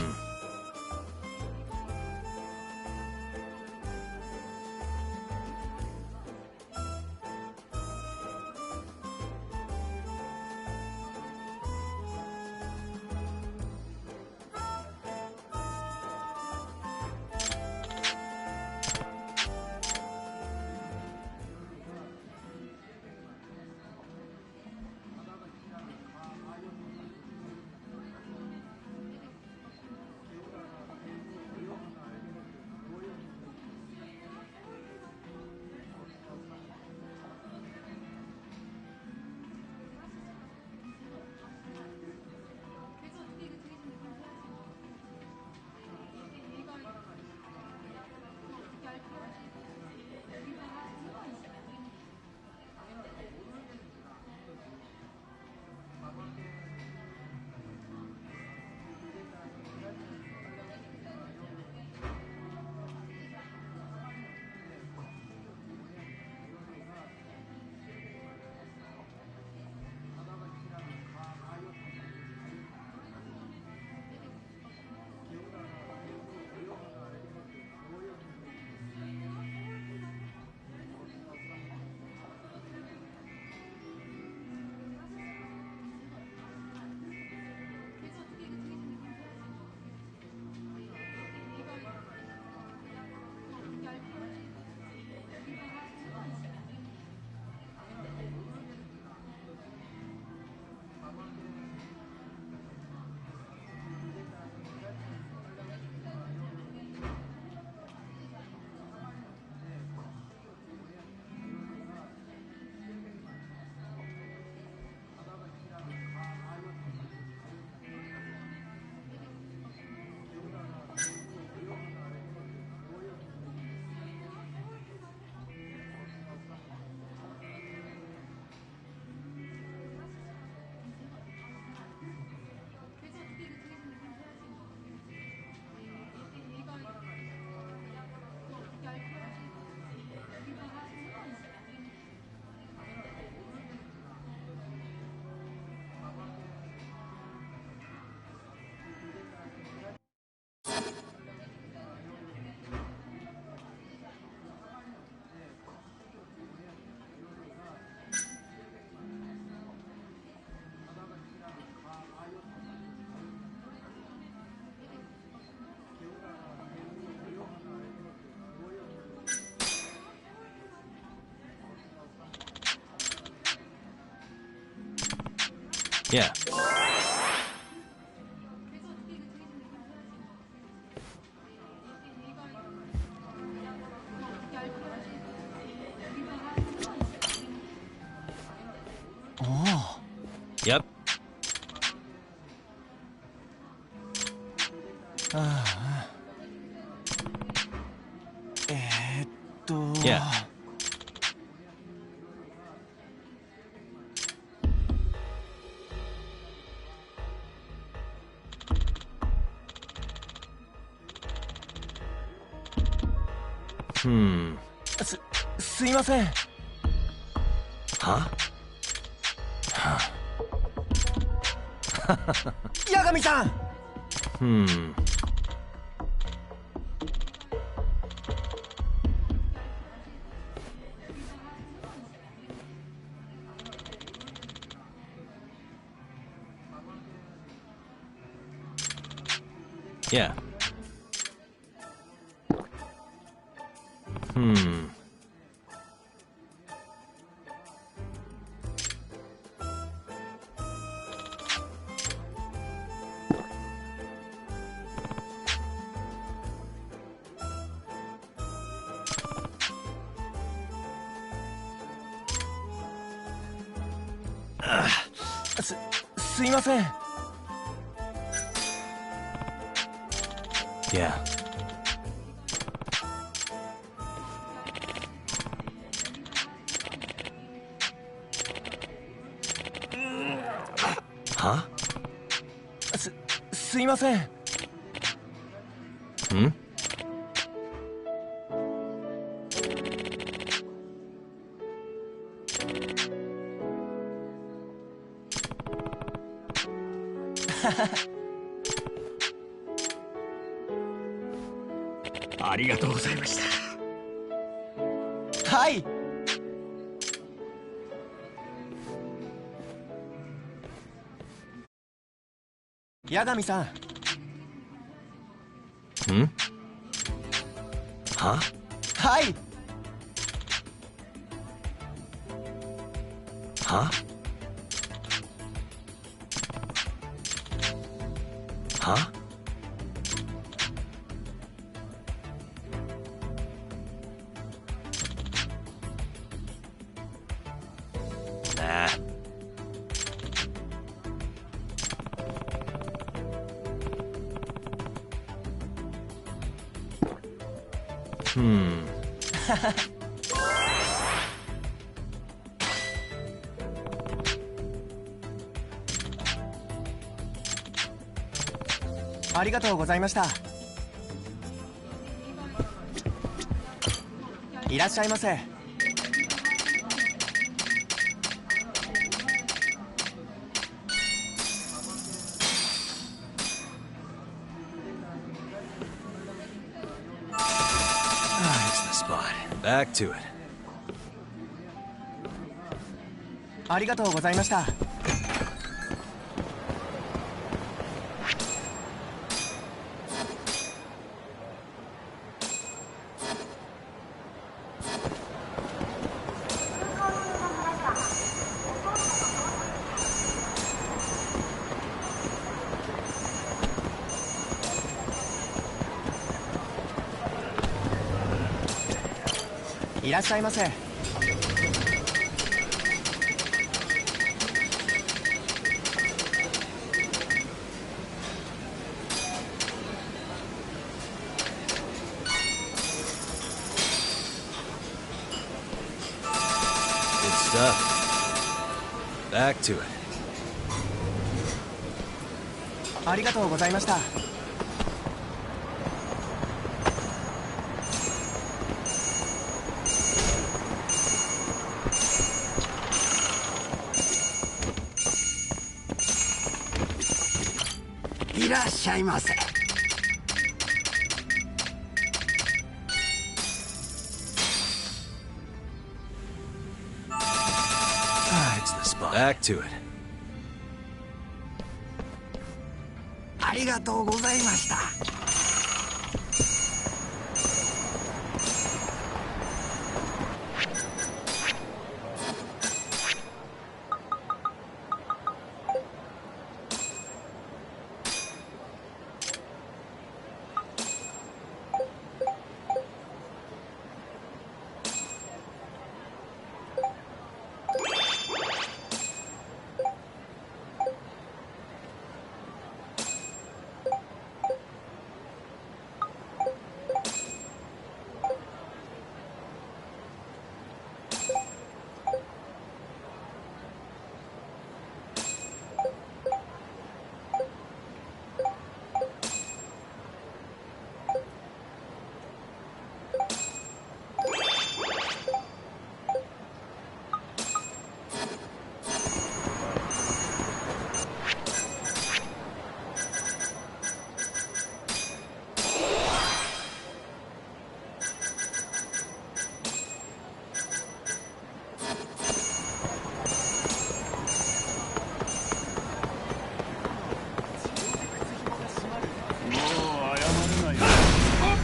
Yeah. Oh. Yep. 아. Yeah. Hmm. すいません。 Huh? 八神さん。 Hmm. Yeah. Hmm. すいません。Yeah. Huh? すいません。Hmm? ありがとうございました。はい。八神さん。Hmm? Huh? はい。Huh? Huh? Nah. Hmm. ありがとうございました。いらっしゃいませ。Back to it. ありがとうございました。いらっしゃいませ。Good stuff. Back to it. ありがとうございました。いらっしゃいませ。It's the spot. Back to it. ありがとうございました。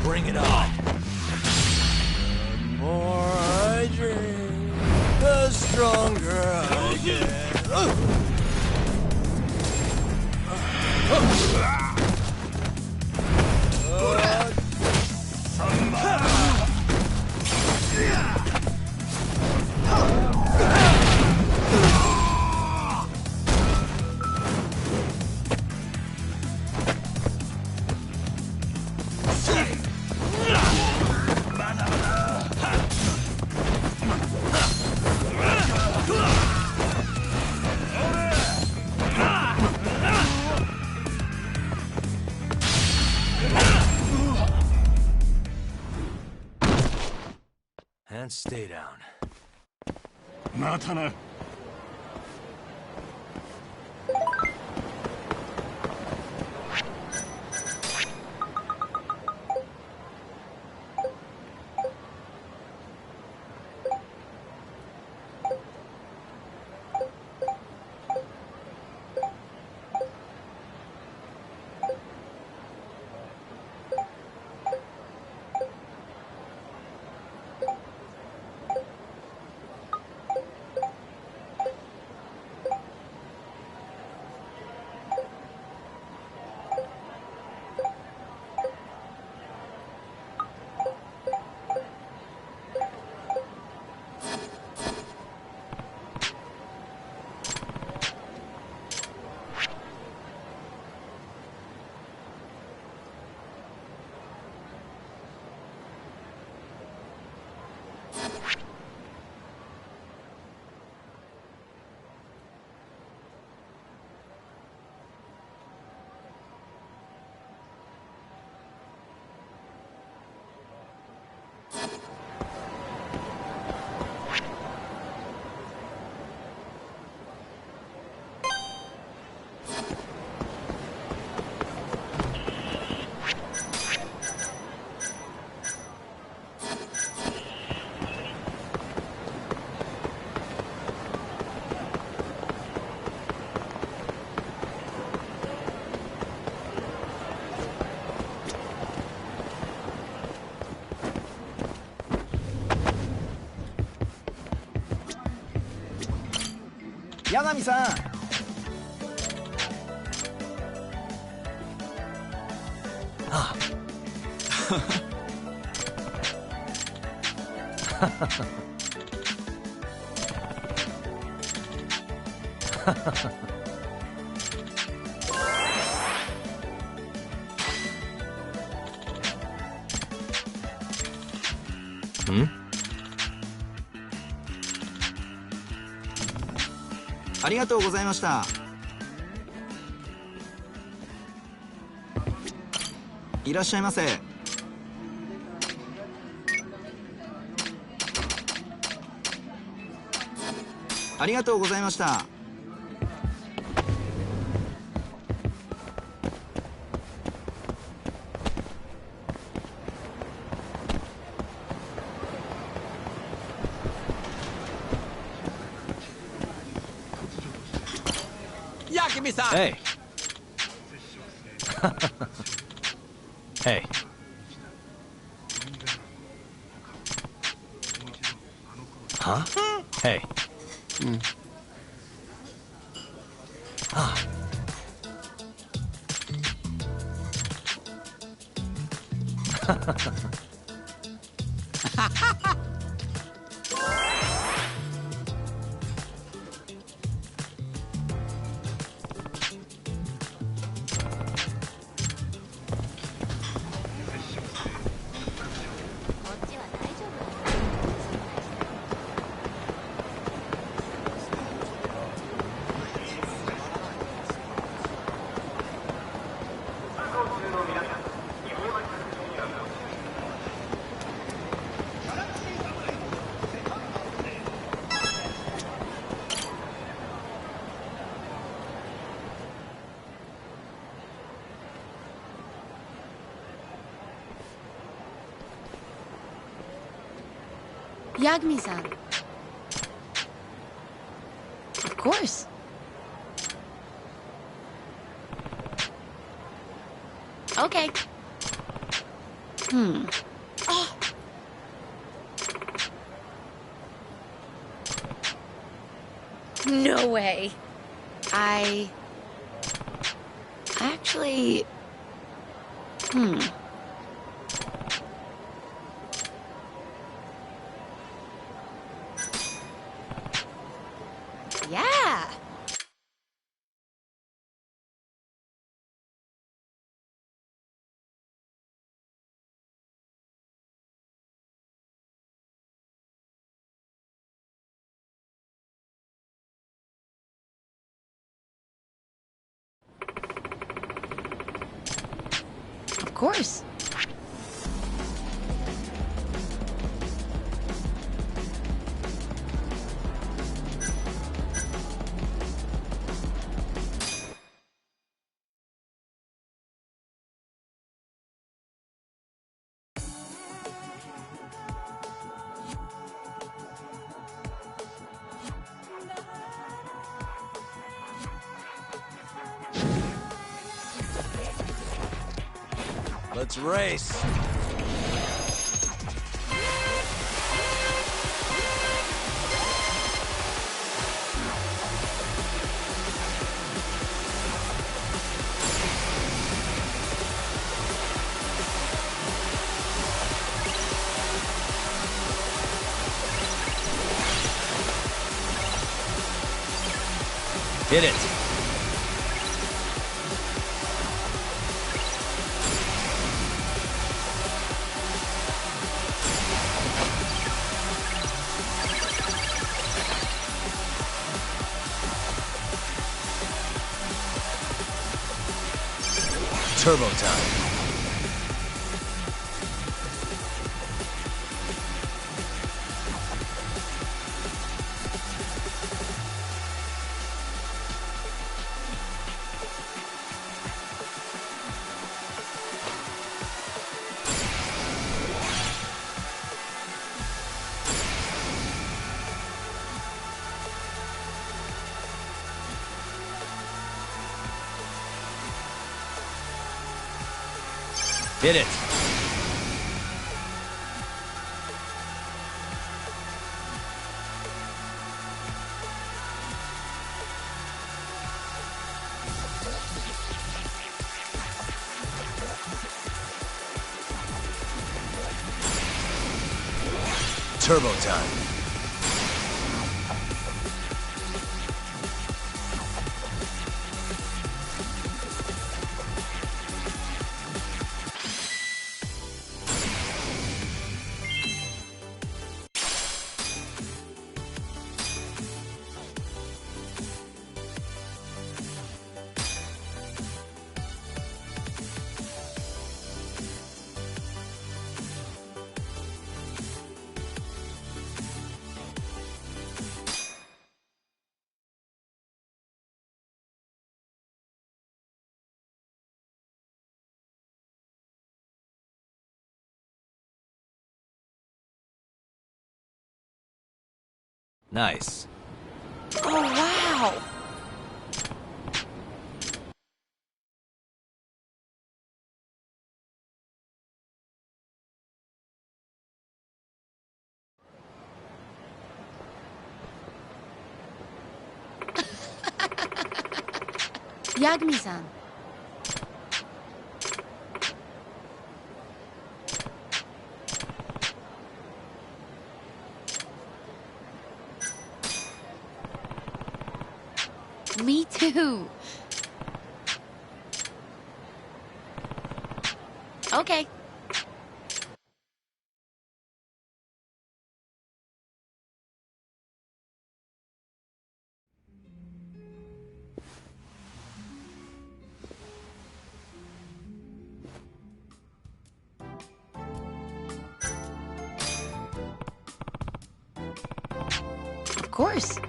Bring it on. The more I drink, the stronger I get. And stay down. またな。八神さん。あん？ありがとうございました。いらっしゃいませ。ありがとうございました。Yakimi-san! Hey. Hey. Huh? Hey. Ah. Yagami-san. Of course. Okay. Oh. No way. I actually... Yeah. Of course. Let's race. Hit it. Turbo time. Hit it. Turbo time. Nice. Oh, wow! Yagami-san. Me too. Okay. Of course.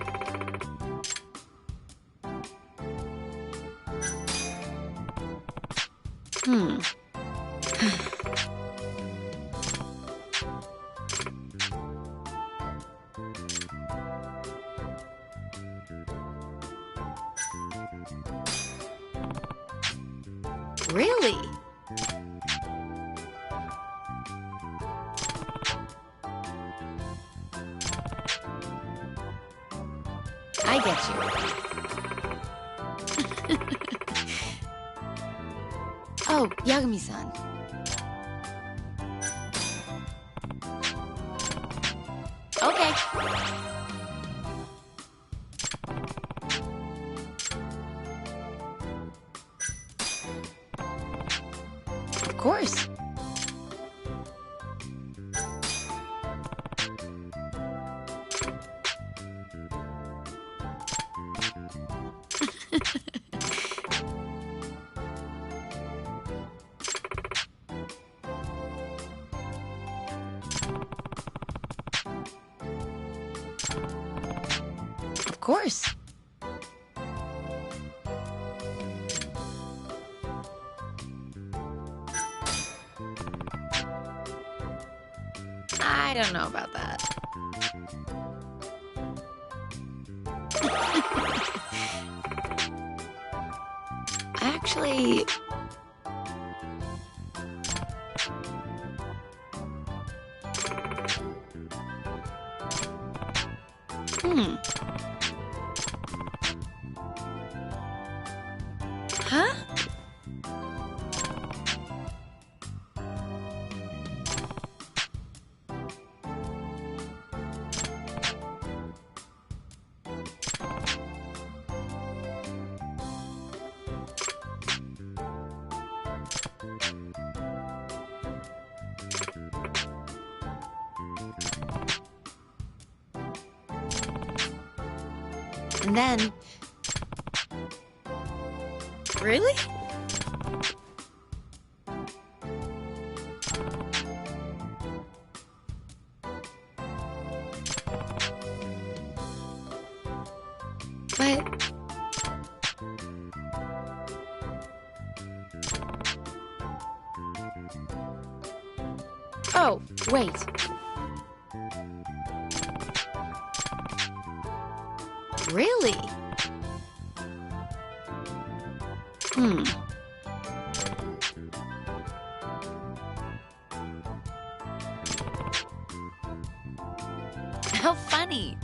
Really? I get you. Oh, Yagami-san. Okay. Of course. Of course. I don't know about that. Actually, Huh? And then... Really? But... Oh, wait. Really? How funny.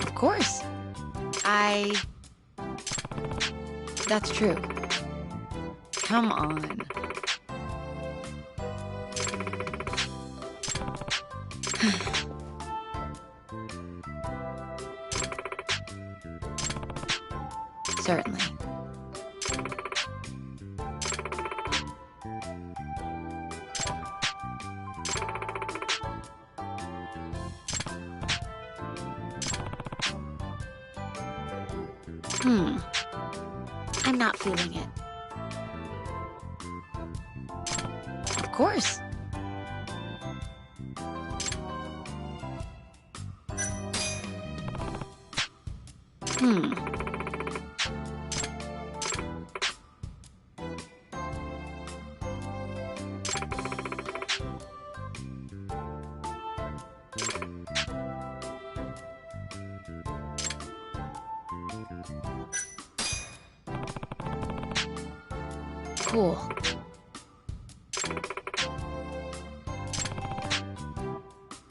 Of course. That's true. Come on. Certainly. I'm not feeling it. Of course. Cool.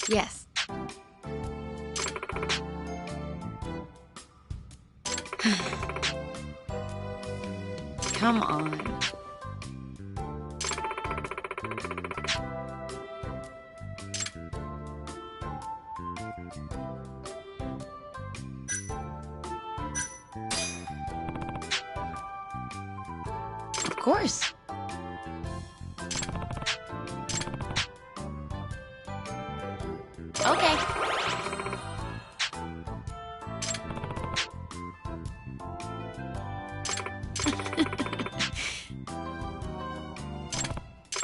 Yes. Come on. Of course. Okay.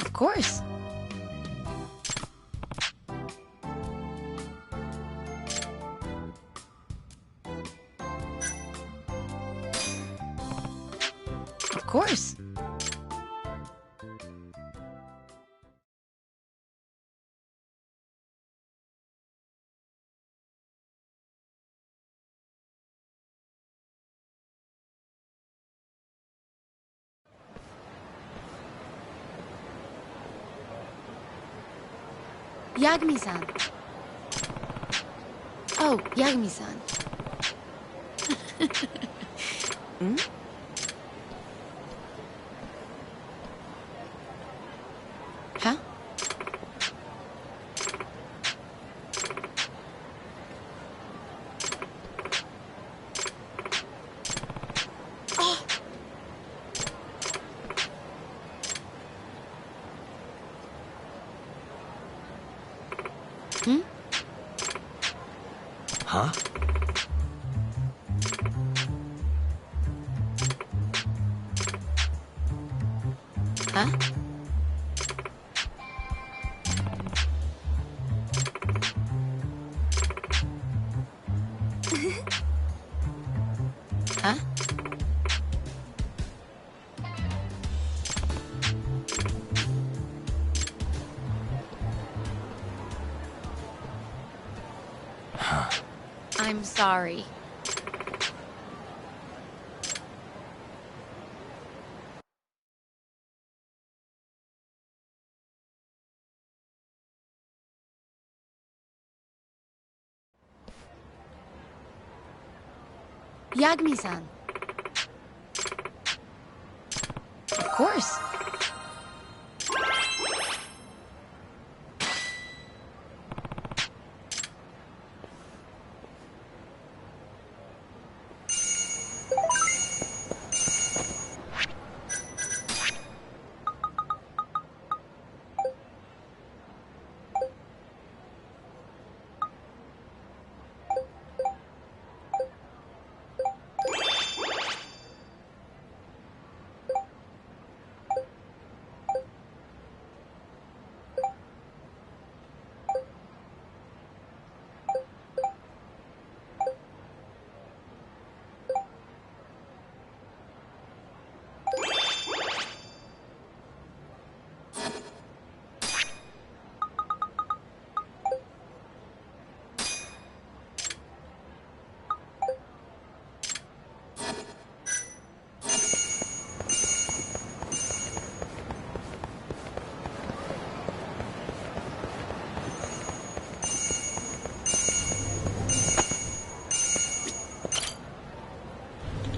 Of course. Of course. Yagami-san. Oh, Yagami-san. Huh? Oh. Huh? Huh? Huh? I'm sorry. Yagami-san. Of course.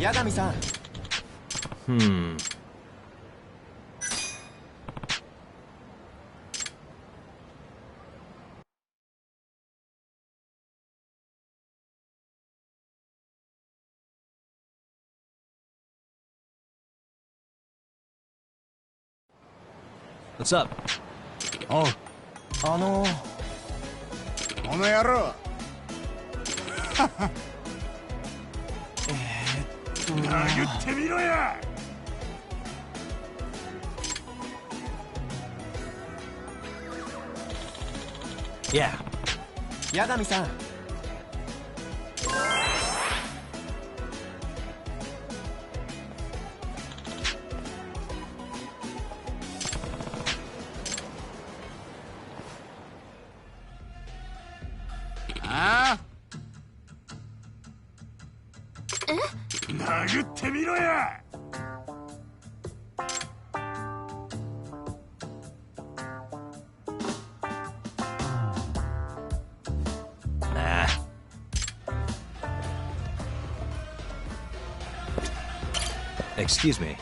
Yagami-san. What's up? おう。この野郎。殴ってみろや。Yeah. Yagami-san. Ah? 殴ってみろや。Nah. Excuse me.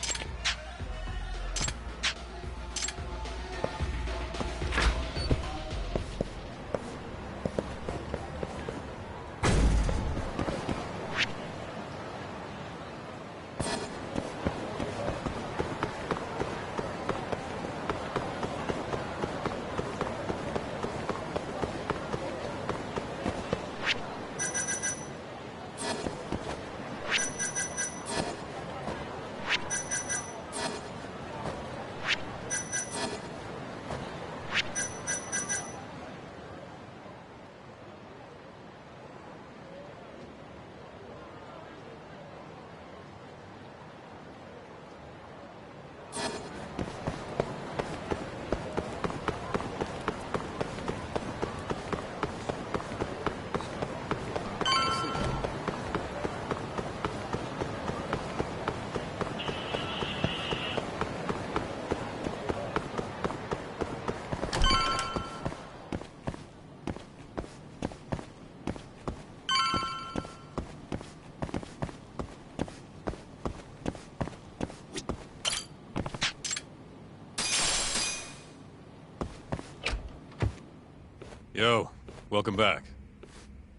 Yo, welcome back.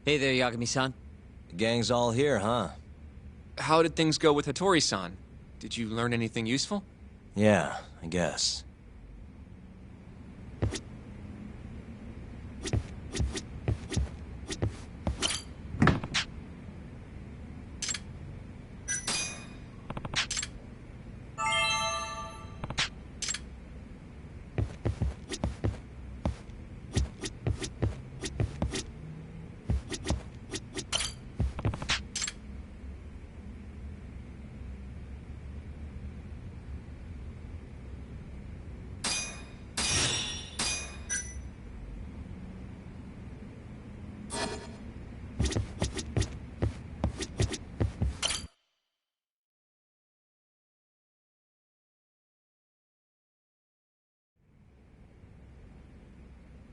Hey there, Yagami-san. The gang's all here, huh? How did things go with Hattori-san? Did you learn anything useful? Yeah, I guess.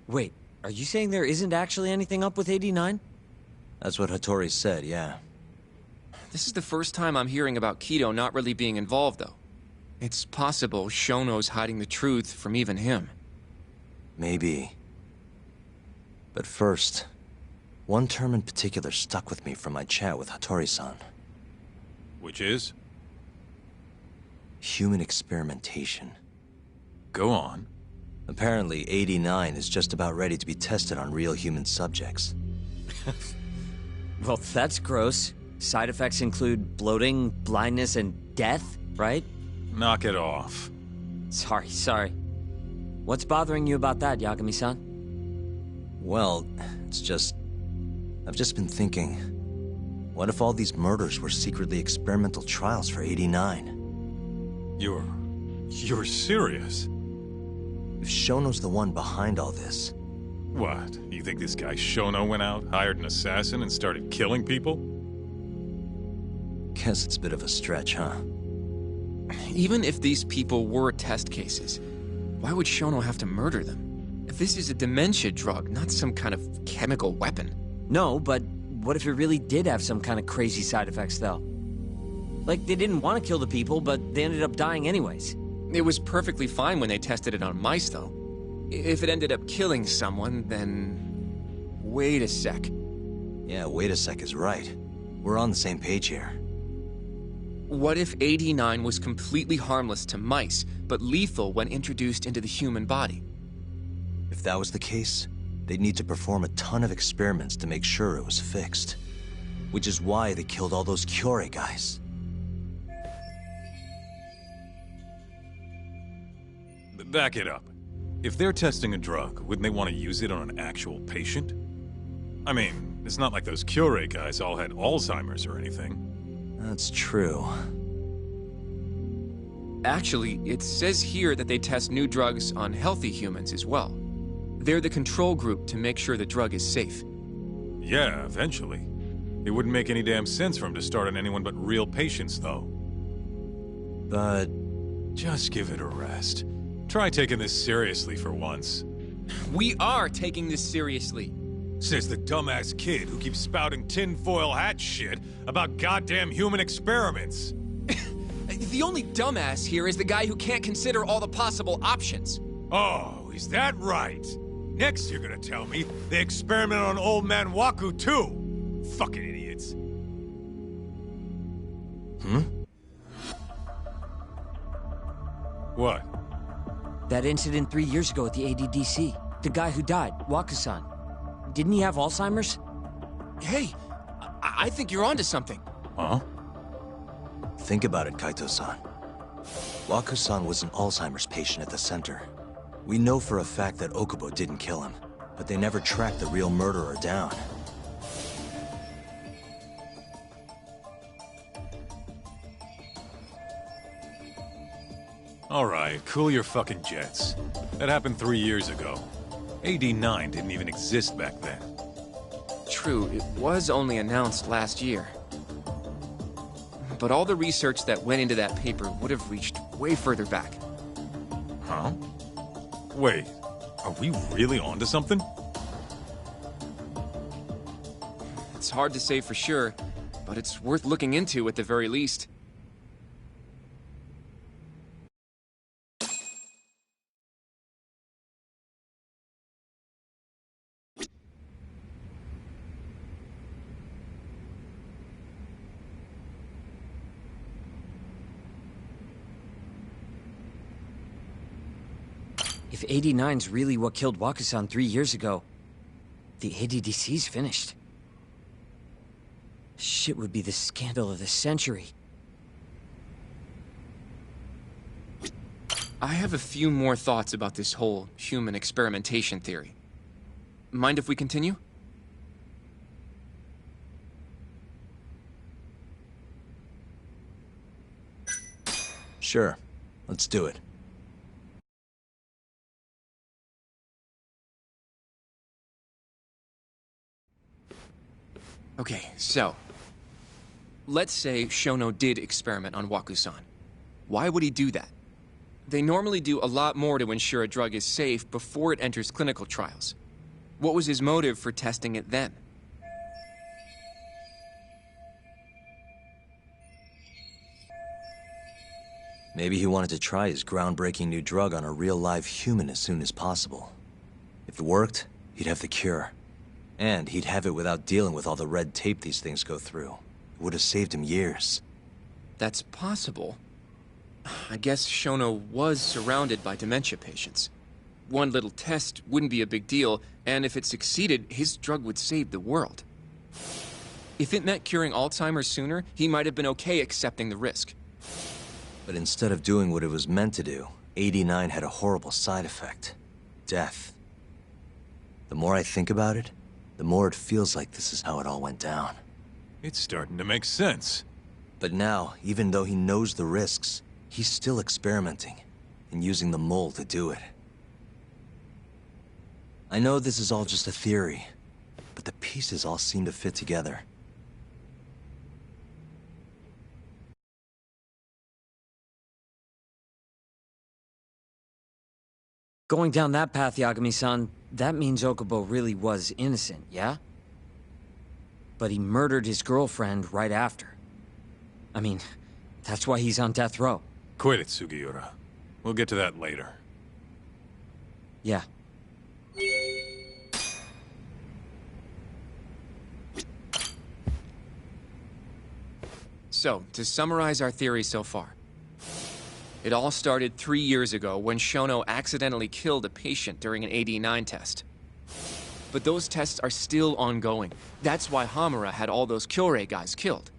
Wait, are you saying there isn't actually anything up with 89? That's what Hattori said, yeah. This is the first time I'm hearing about Kido not really being involved, though. It's possible Shono's hiding the truth from even him. Maybe. But first, one term in particular stuck with me from my chat with Hattori-san. Which is? Human experimentation. Go on. Apparently, 89 is just about ready to be tested on real human subjects. Well, that's gross. Side effects include bloating, blindness, and death, right? Knock it off. Sorry. What's bothering you about that, Yagami-san? Well, it's just... I've just been thinking... What if all these murders were secretly experimental trials for 89? You're serious? If Shono's the one behind all this... What? You think this guy Shono went out, hired an assassin, and started killing people? Guess it's a bit of a stretch, huh? Even if these people were test cases, why would Shono have to murder them? If this is a dementia drug, not some kind of chemical weapon. No, but what if it really did have some kind of crazy side effects, though? Like, they didn't want to kill the people, but they ended up dying anyways. It was perfectly fine when they tested it on mice, though. If it ended up killing someone, then... Wait a sec. Yeah, wait a sec is right. We're on the same page here. What if 89 was completely harmless to mice, but lethal when introduced into the human body? If that was the case, they'd need to perform a ton of experiments to make sure it was fixed. Which is why they killed all those Kyorei guys. Back it up. If they're testing a drug, wouldn't they want to use it on an actual patient? I mean, it's not like those Kyorei guys all had Alzheimer's or anything. That's true. Actually, it says here that they test new drugs on healthy humans as well. They're the control group to make sure the drug is safe. Yeah, eventually. It wouldn't make any damn sense for him to start on anyone but real patients, though. But... just give it a rest. Try taking this seriously for once. We are taking this seriously. Says the dumbass kid who keeps spouting tinfoil hat shit about goddamn human experiments. The only dumbass here is the guy who can't consider all the possible options. Oh, is that right? Next you're gonna tell me they experiment on old man Waku too. Fucking idiots. What? That incident 3 years ago at the ADDC. The guy who died, Waku-san. Didn't he have Alzheimer's? Hey, I think you're onto something. Huh? Think about it, Kaito-san. Waku-san was an Alzheimer's patient at the center. We know for a fact that Okubo didn't kill him, but they never tracked the real murderer down. Alright, cool your fucking jets. That happened 3 years ago. AD9 didn't even exist back then. True, it was only announced last year. But all the research that went into that paper would have reached way further back. Huh? Wait, are we really onto something? It's hard to say for sure, but it's worth looking into at the very least. If 89's really what killed Waku-san 3 years ago, the ADDC's finished. Shit would be the scandal of the century. I have a few more thoughts about this whole human experimentation theory. Mind if we continue? Sure. Let's do it. Okay, so... let's say Shono did experiment on Waku-san. Why would he do that? They normally do a lot more to ensure a drug is safe before it enters clinical trials. What was his motive for testing it then? Maybe he wanted to try his groundbreaking new drug on a real live human as soon as possible. If it worked, he'd have the cure. And he'd have it without dealing with all the red tape these things go through. It would have saved him years. That's possible. I guess Shono was surrounded by dementia patients. One little test wouldn't be a big deal, and if it succeeded, his drug would save the world. If it meant curing Alzheimer's sooner, he might have been okay accepting the risk. But instead of doing what it was meant to do, 89 had a horrible side effect. Death. The more I think about it, the more it feels like this is how it all went down. It's starting to make sense. But now, even though he knows the risks, he's still experimenting and using the mole to do it. I know this is all just a theory, but the pieces all seem to fit together. Going down that path, Yagami-san, that means Okubo really was innocent, yeah? But he murdered his girlfriend right after. I mean, that's why he's on death row. Quit it, Sugiura. We'll get to that later. Yeah. So, to summarize our theory so far. It all started 3 years ago when Shono accidentally killed a patient during an AD9 test. But those tests are still ongoing. That's why Hamura had all those Kyorei guys killed.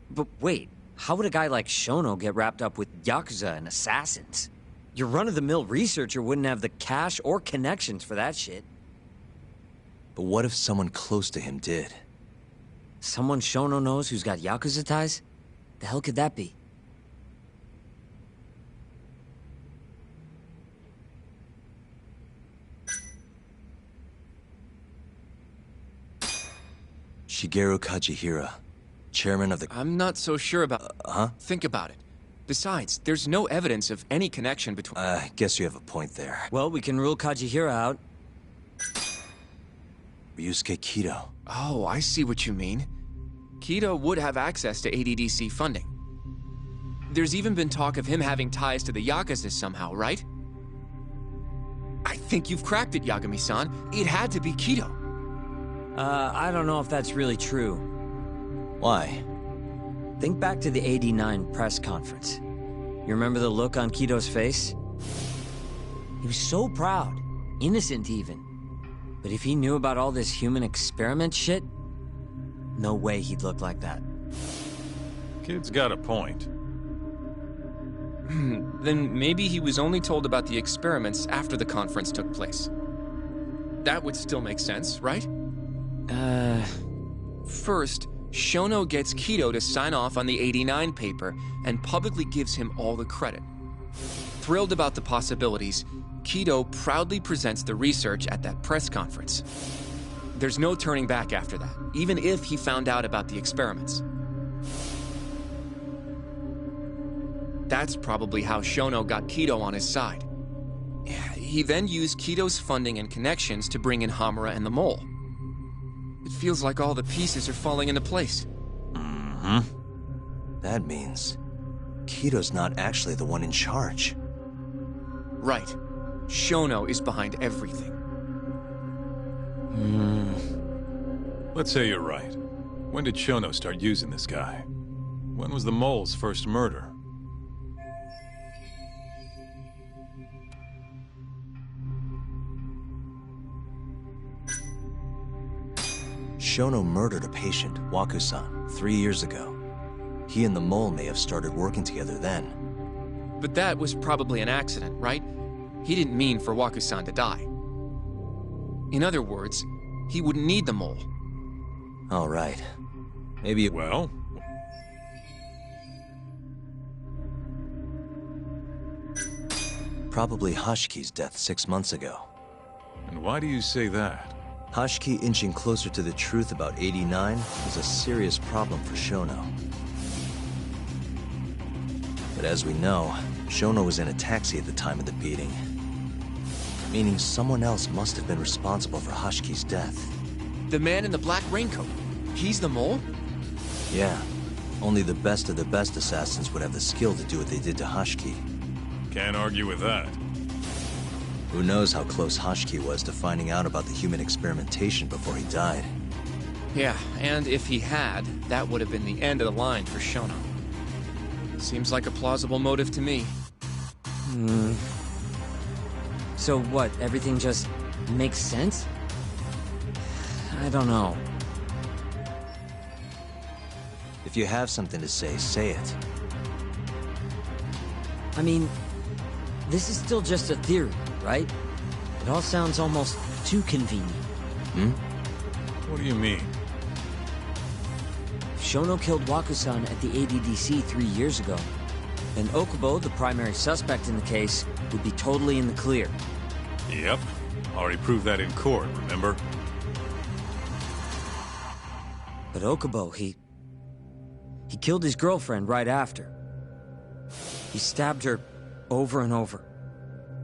But wait, how would a guy like Shono get wrapped up with Yakuza and assassins? Your run-of-the-mill researcher wouldn't have the cash or connections for that shit. But what if someone close to him did? Someone Shono knows who's got Yakuza ties? The hell could that be? Shigeru Kajihira, chairman of the... I'm not so sure about... Think about it. Besides, there's no evidence of any connection between... I guess you have a point there. Well, we can rule Kajihira out. Ryusuke Kido. Oh, I see what you mean. Kido would have access to ADDC funding. There's even been talk of him having ties to the Yakuza somehow, right? I think you've cracked it, Yagami-san. It had to be Kido. I don't know if that's really true. Why? Think back to the '89 press conference. You remember the look on Kido's face? He was so proud, innocent even. But if he knew about all this human experiment shit, no way he'd look like that. Kid's got a point. Then maybe he was only told about the experiments after the conference took place. That would still make sense, right? First, Shono gets Kido to sign off on the '89 paper and publicly gives him all the credit. Thrilled about the possibilities, Kido proudly presents the research at that press conference. There's no turning back after that, even if he found out about the experiments. That's probably how Shono got Kido on his side. He then used Kido's funding and connections to bring in Hamura and the Mole. It feels like all the pieces are falling into place. That means Kido's not actually the one in charge. Right. Shono is behind everything. Let's say you're right. When did Shono start using this guy? When was the Mole's first murder? Shono murdered a patient, Waku-san, 3 years ago. He and the Mole may have started working together then. But that was probably an accident, right? He didn't mean for Waku-san to die. In other words, he wouldn't need the Mole. All right. Maybe... Well? Probably Hashiki's death 6 months ago. And why do you say that? Hashiki inching closer to the truth about 89 was a serious problem for Shono. But as we know, Shono was in a taxi at the time of the beating. Meaning someone else must have been responsible for Hashki's death. The man in the black raincoat. He's the mole? Yeah. Only the best of the best assassins would have the skill to do what they did to Hashki. Can't argue with that. Who knows how close Hashki was to finding out about the human experimentation before he died. Yeah, and if he had, that would have been the end of the line for Shono. Seems like a plausible motive to me. So what, everything just makes sense? I don't know. If you have something to say it. I mean, this is still just a theory, right? It all sounds almost too convenient. What do you mean? If Shono killed Waku-san at the ADDC 3 years ago, then Okubo, the primary suspect in the case, would be totally in the clear. Yep. Already proved that in court, remember? But Okubo, he killed his girlfriend right after. He stabbed her over and over.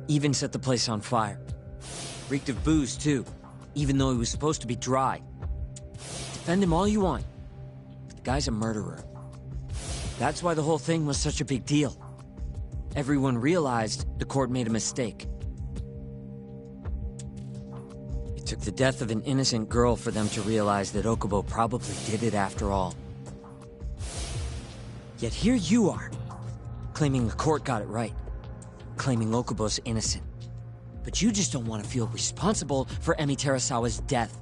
Even set the place on fire. Reeked of booze, too, even though he was supposed to be dry. Defend him all you want. The guy's a murderer. That's why the whole thing was such a big deal. Everyone realized the court made a mistake. It took the death of an innocent girl for them to realize that Okubo probably did it after all. Yet here you are, claiming the court got it right, claiming Okubo's innocent. But you just don't want to feel responsible for Emi Terasawa's death.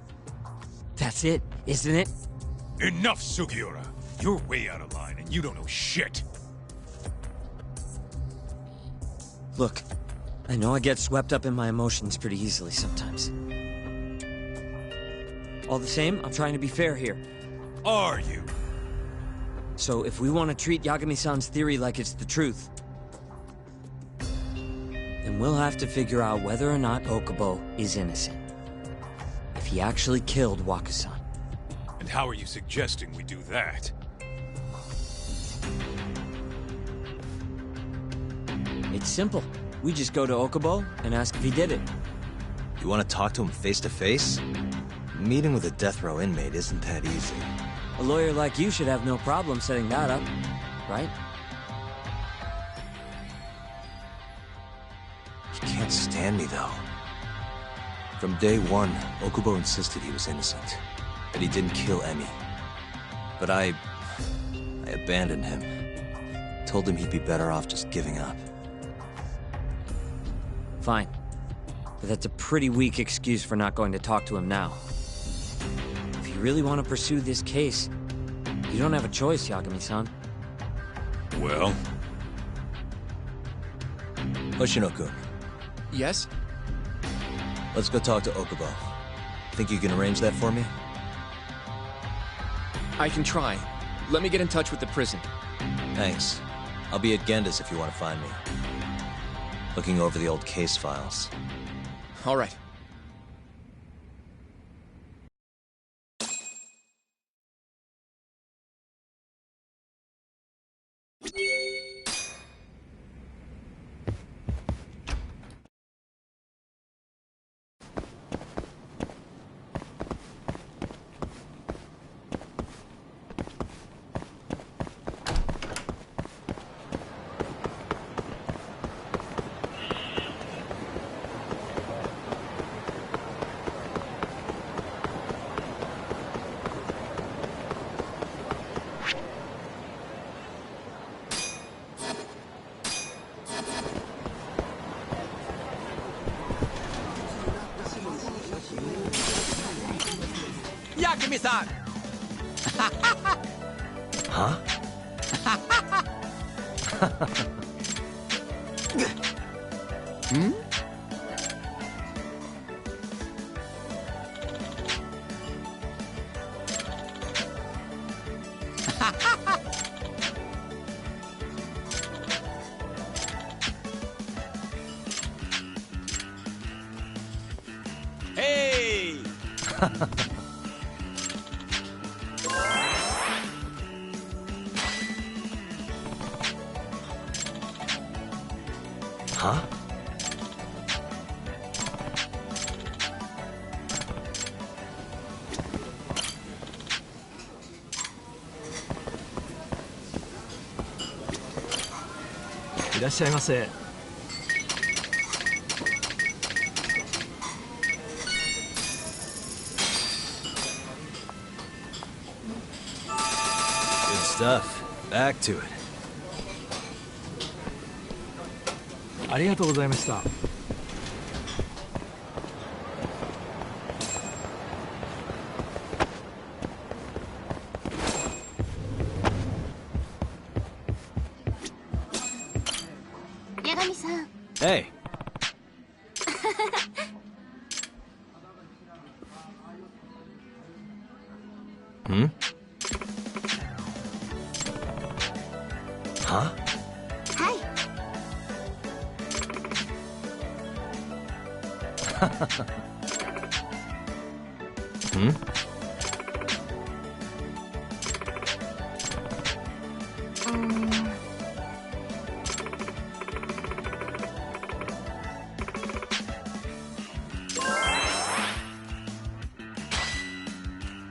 That's it, isn't it? Enough, Sugiura! You're way out of line, and you don't know shit! Look, I know I get swept up in my emotions pretty easily sometimes. All the same, I'm trying to be fair here. Are you? So if we want to treat Yagami-san's theory like it's the truth, then we'll have to figure out whether or not Okubo is innocent. If he actually killed Waku-san. And how are you suggesting we do that? It's simple. We just go to Okubo and ask if he did it. You want to talk to him face to face? Meeting with a death row inmate isn't that easy. A lawyer like you should have no problem setting that up, right? He can't stand me, though. From day one, Okubo insisted he was innocent, that he didn't kill Emi. But I abandoned him. Told him he'd be better off just giving up. Fine. But that's a pretty weak excuse for not going to talk to him now. If you really want to pursue this case, you don't have a choice, Yagami-san. Well? Hoshino-kun. Yes? Let's go talk to Okubo. Think you can arrange that for me? I can try. Let me get in touch with the prison. Thanks. I'll be at Genda's if you want to find me. Looking over the old case files. All right. Yagami-san! Huh? Hmm? Hey! Huh? Good stuff. Back to it. ありがとうございました。八神さん。Hey. Hmm? Huh? はい。Hmm?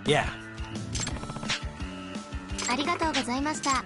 Yeah. ありがとうございました。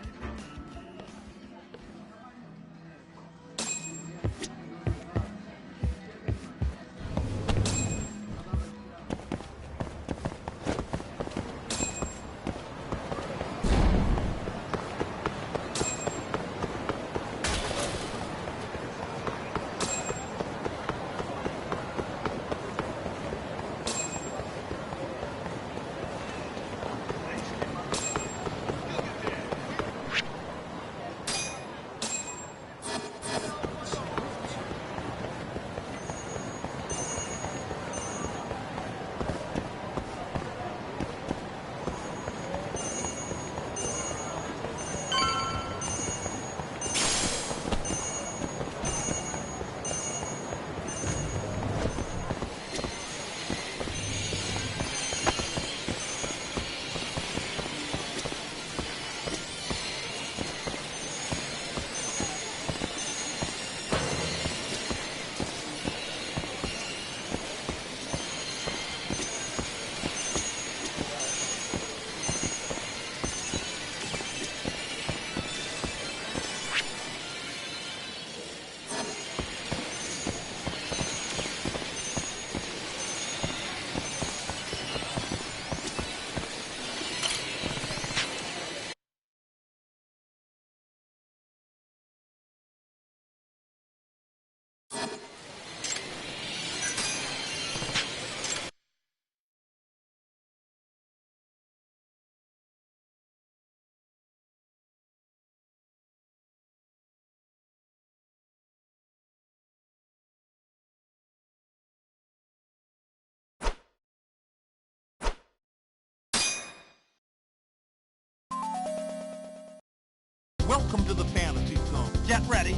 Welcome to the fantasy zone. Get ready.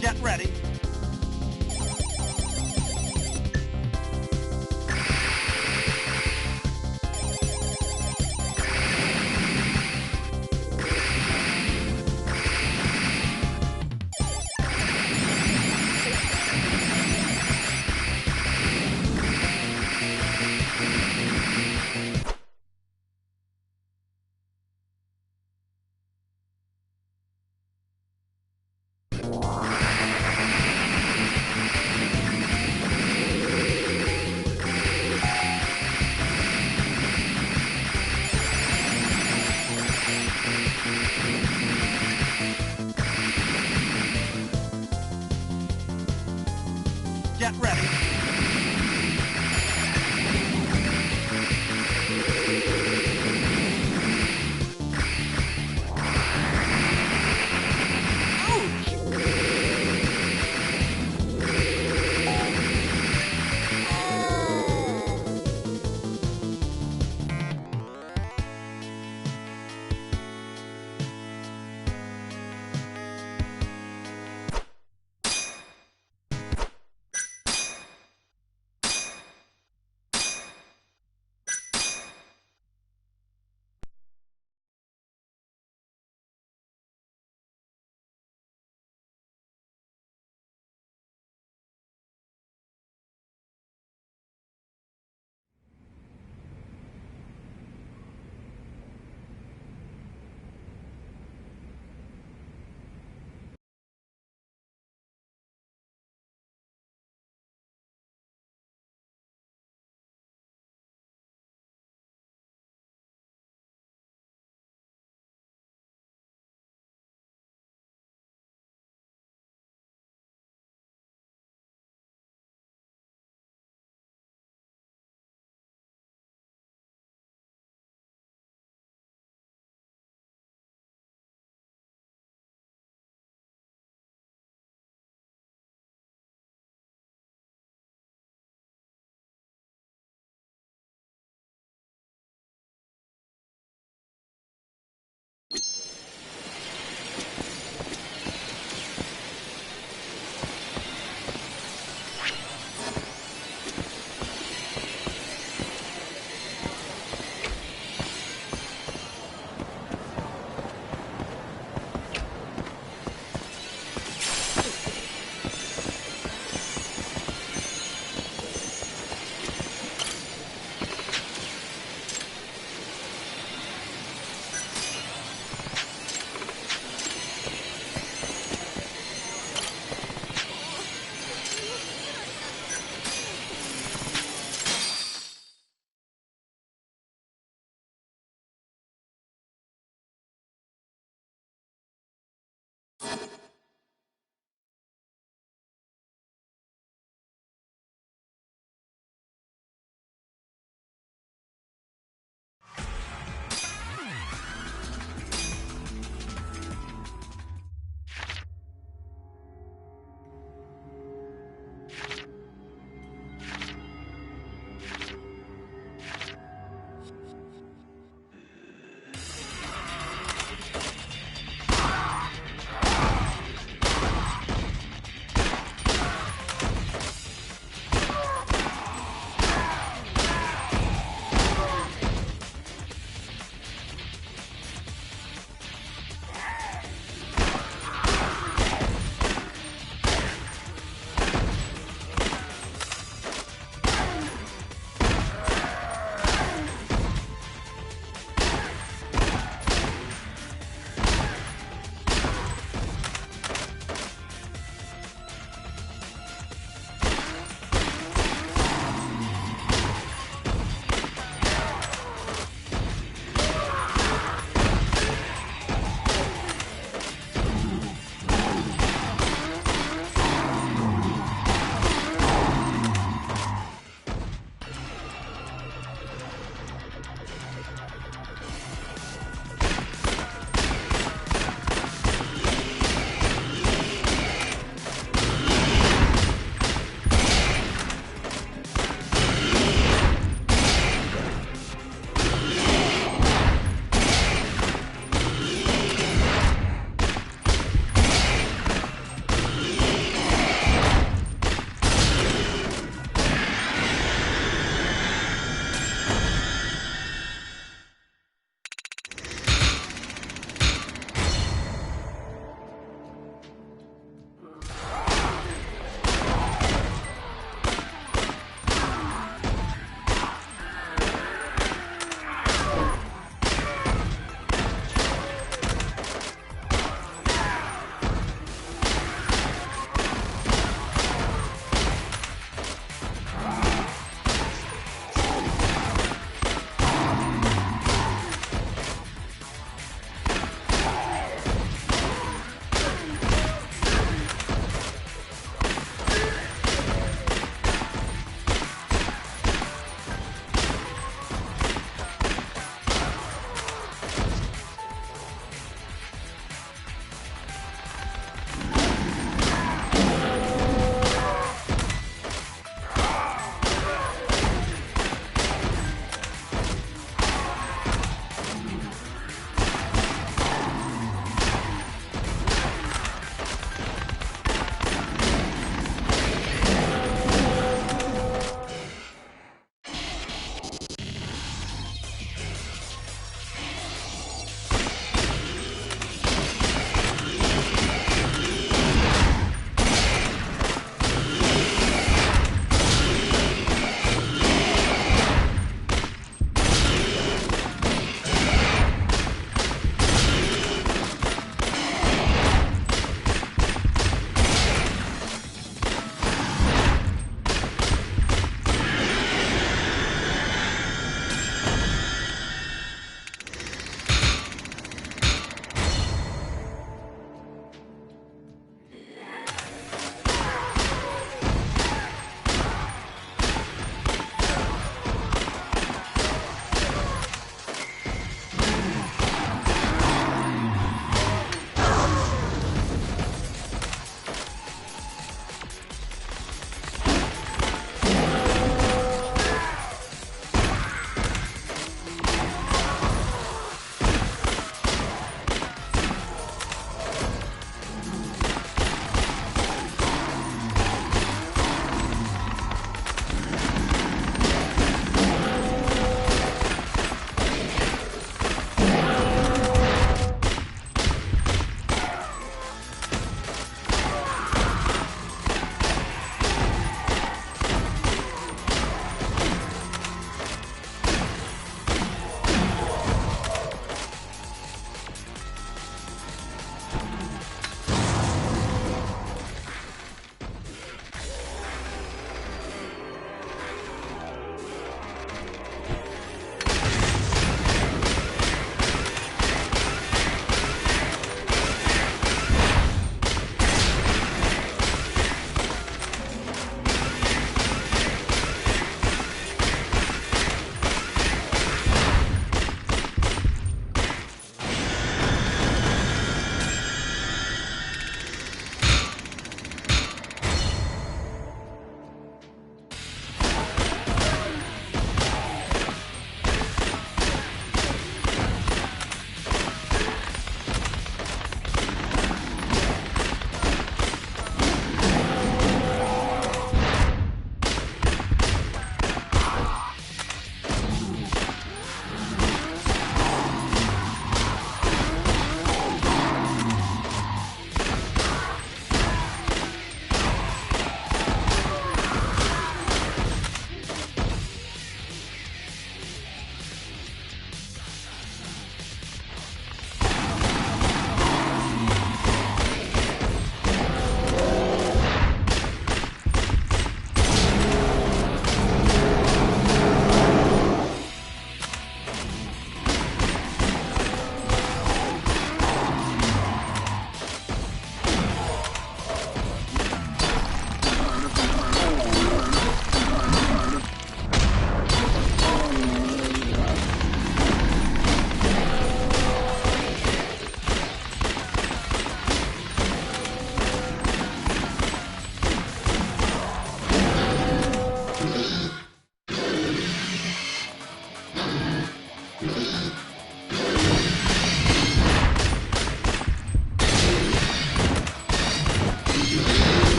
Get ready.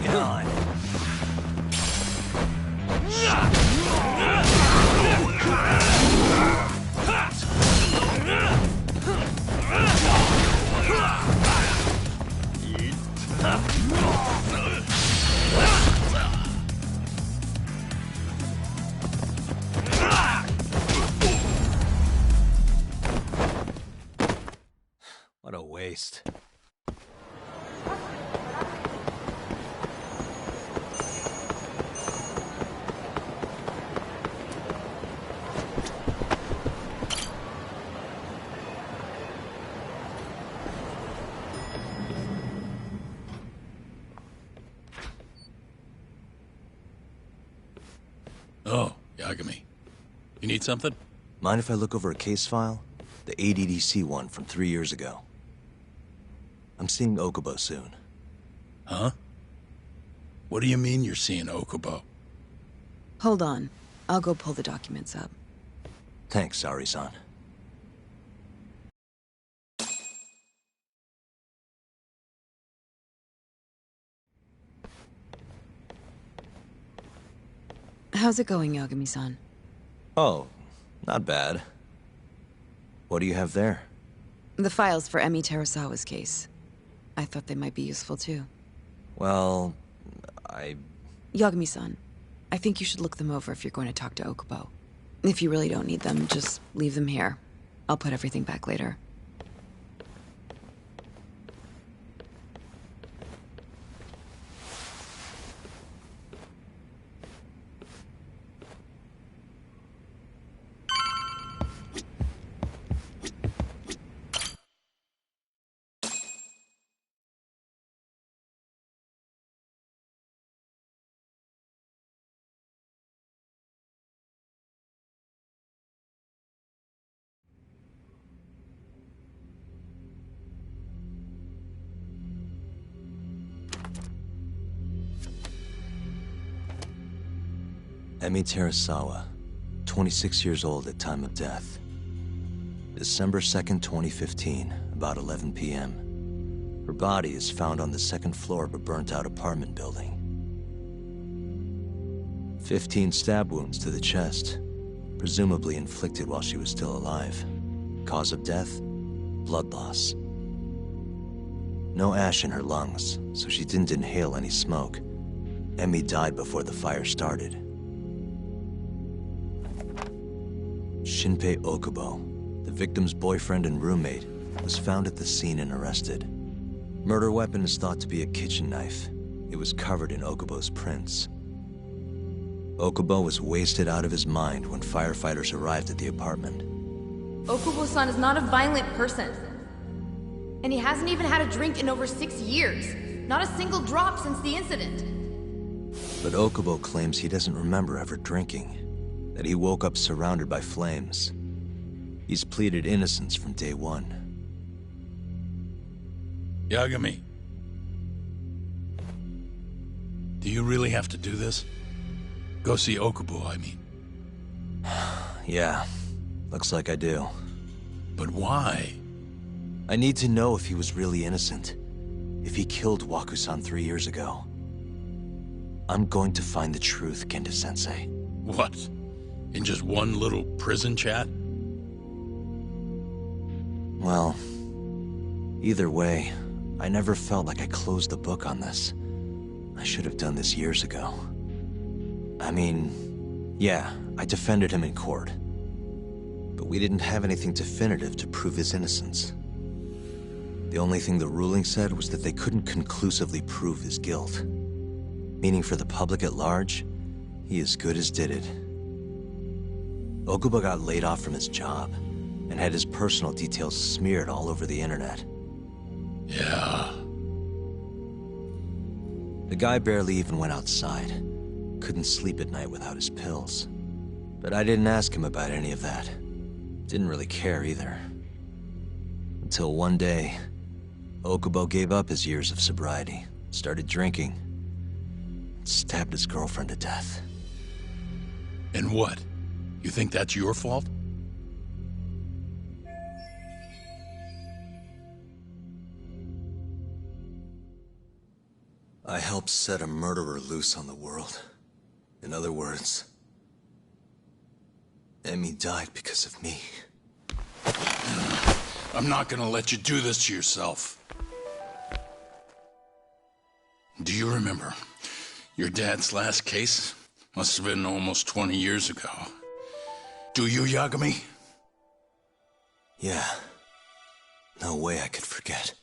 Bring it on. What a waste. Oh, Yagami. You need something? Mind if I look over a case file? The ADDC one from 3 years ago. I'm seeing Okubo soon. Huh? What do you mean you're seeing Okubo? Hold on. I'll go pull the documents up. Thanks, Ari-san. How's it going, Yagami-san? Oh, not bad. What do you have there? The files for Emi Terasawa's case. I thought they might be useful too. Well, Yagami-san, I think you should look them over if you're going to talk to Okubo. If you really don't need them, just leave them here. I'll put everything back later. Emi Terasawa, 26 years old at time of death. December 2nd, 2015, about 11 p.m. Her body is found on the second floor of a burnt-out apartment building. 15 stab wounds to the chest, presumably inflicted while she was still alive. Cause of death? Blood loss. No ash in her lungs, so she didn't inhale any smoke. Emi died before the fire started. Shinpei Okubo, the victim's boyfriend and roommate, was found at the scene and arrested. Murder weapon is thought to be a kitchen knife. It was covered in Okubo's prints. Okubo was wasted out of his mind when firefighters arrived at the apartment. Okubo-san is not a violent person. And he hasn't even had a drink in over 6 years. Not a single drop since the incident. But Okubo claims he doesn't remember ever drinking. That he woke up surrounded by flames. He's pleaded innocence from day one. Yagami. Do you really have to do this? Go see Okubo, I mean. Yeah, looks like I do. But why? I need to know if he was really innocent. If he killed Waku-san 3 years ago. I'm going to find the truth, Kendo-sensei. What? In just one little prison chat? Well, either way, I never felt like I closed the book on this. I should have done this years ago. I mean, yeah, I defended him in court. But we didn't have anything definitive to prove his innocence. The only thing the ruling said was that they couldn't conclusively prove his guilt. Meaning for the public at large, he as good as did it. Okubo got laid off from his job, and had his personal details smeared all over the internet. Yeah. The guy barely even went outside. Couldn't sleep at night without his pills. But I didn't ask him about any of that. Didn't really care either. Until one day, Okubo gave up his years of sobriety, started drinking, and stabbed his girlfriend to death. And what? You think that's your fault? I helped set a murderer loose on the world. In other words, Emmy died because of me. I'm not gonna let you do this to yourself. Do you remember your dad's last case? Must have been almost 20 years ago. Do you, Yagami? Yeah. No way I could forget.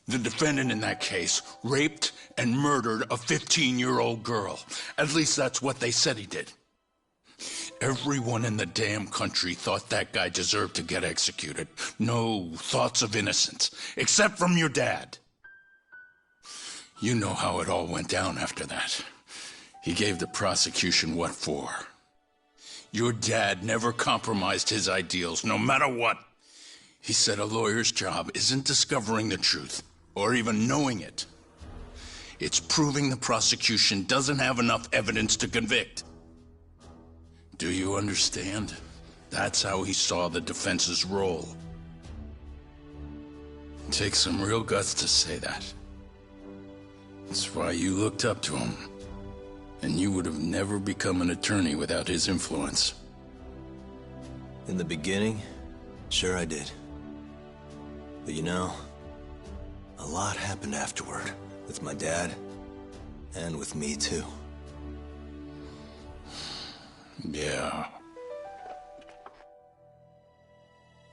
The defendant in that case raped and murdered a 15-year-old girl. At least that's what they said he did. Everyone in the damn country thought that guy deserved to get executed. No thoughts of innocence, except from your dad. You know how it all went down after that. He gave the prosecution what for. Your dad never compromised his ideals, no matter what. He said a lawyer's job isn't discovering the truth, or even knowing it. It's proving the prosecution doesn't have enough evidence to convict. Do you understand? That's how he saw the defense's role. It takes some real guts to say that. That's why you looked up to him. And you would have never become an attorney without his influence. In the beginning, sure I did. But you know, a lot happened afterward, with my dad, and with me too. Yeah.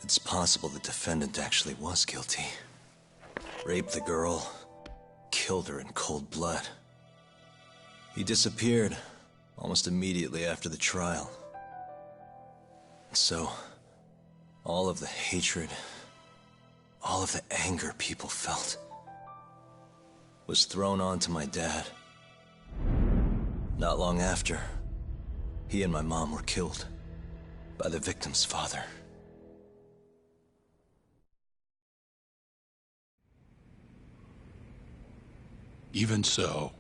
It's possible the defendant actually was guilty. Raped the girl, killed her in cold blood. He disappeared almost immediately after the trial. And so, all of the hatred, all of the anger people felt was thrown onto my dad. Not long after, he and my mom were killed by the victim's father. Even so,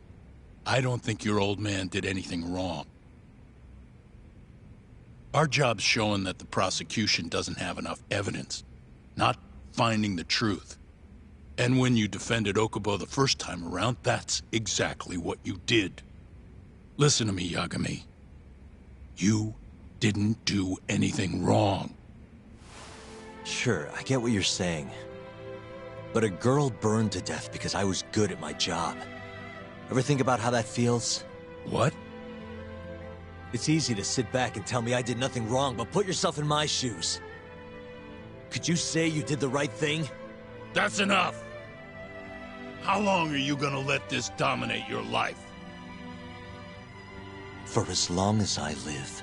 I don't think your old man did anything wrong. Our job's showing that the prosecution doesn't have enough evidence, not finding the truth. And when you defended Okubo the first time around, that's exactly what you did. Listen to me, Yagami. You didn't do anything wrong. Sure, I get what you're saying. But a girl burned to death because I was good at my job. Ever think about how that feels? What? It's easy to sit back and tell me I did nothing wrong, but put yourself in my shoes. Could you say you did the right thing? That's enough! How long are you gonna let this dominate your life? For as long as I live.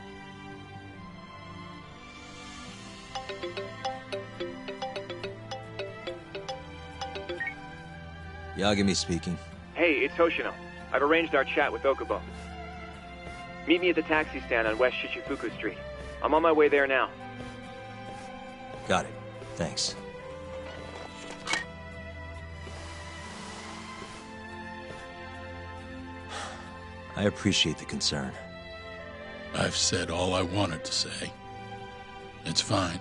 Yagami speaking. Hey, it's Hoshino. I've arranged our chat with Okubo. Meet me at the taxi stand on West Shichifuku Street. I'm on my way there now. Got it. Thanks. I appreciate the concern. I've said all I wanted to say. It's fine.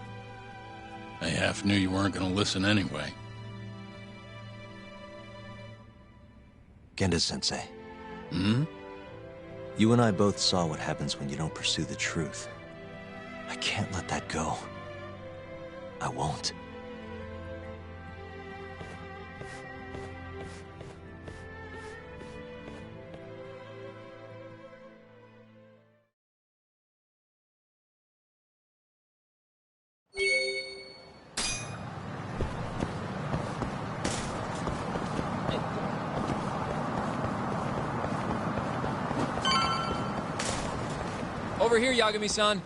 I half knew you weren't gonna listen anyway. Genda-sensei. Hmm? You and I both saw what happens when you don't pursue the truth. I can't let that go. I won't. Over here, Yagami-san.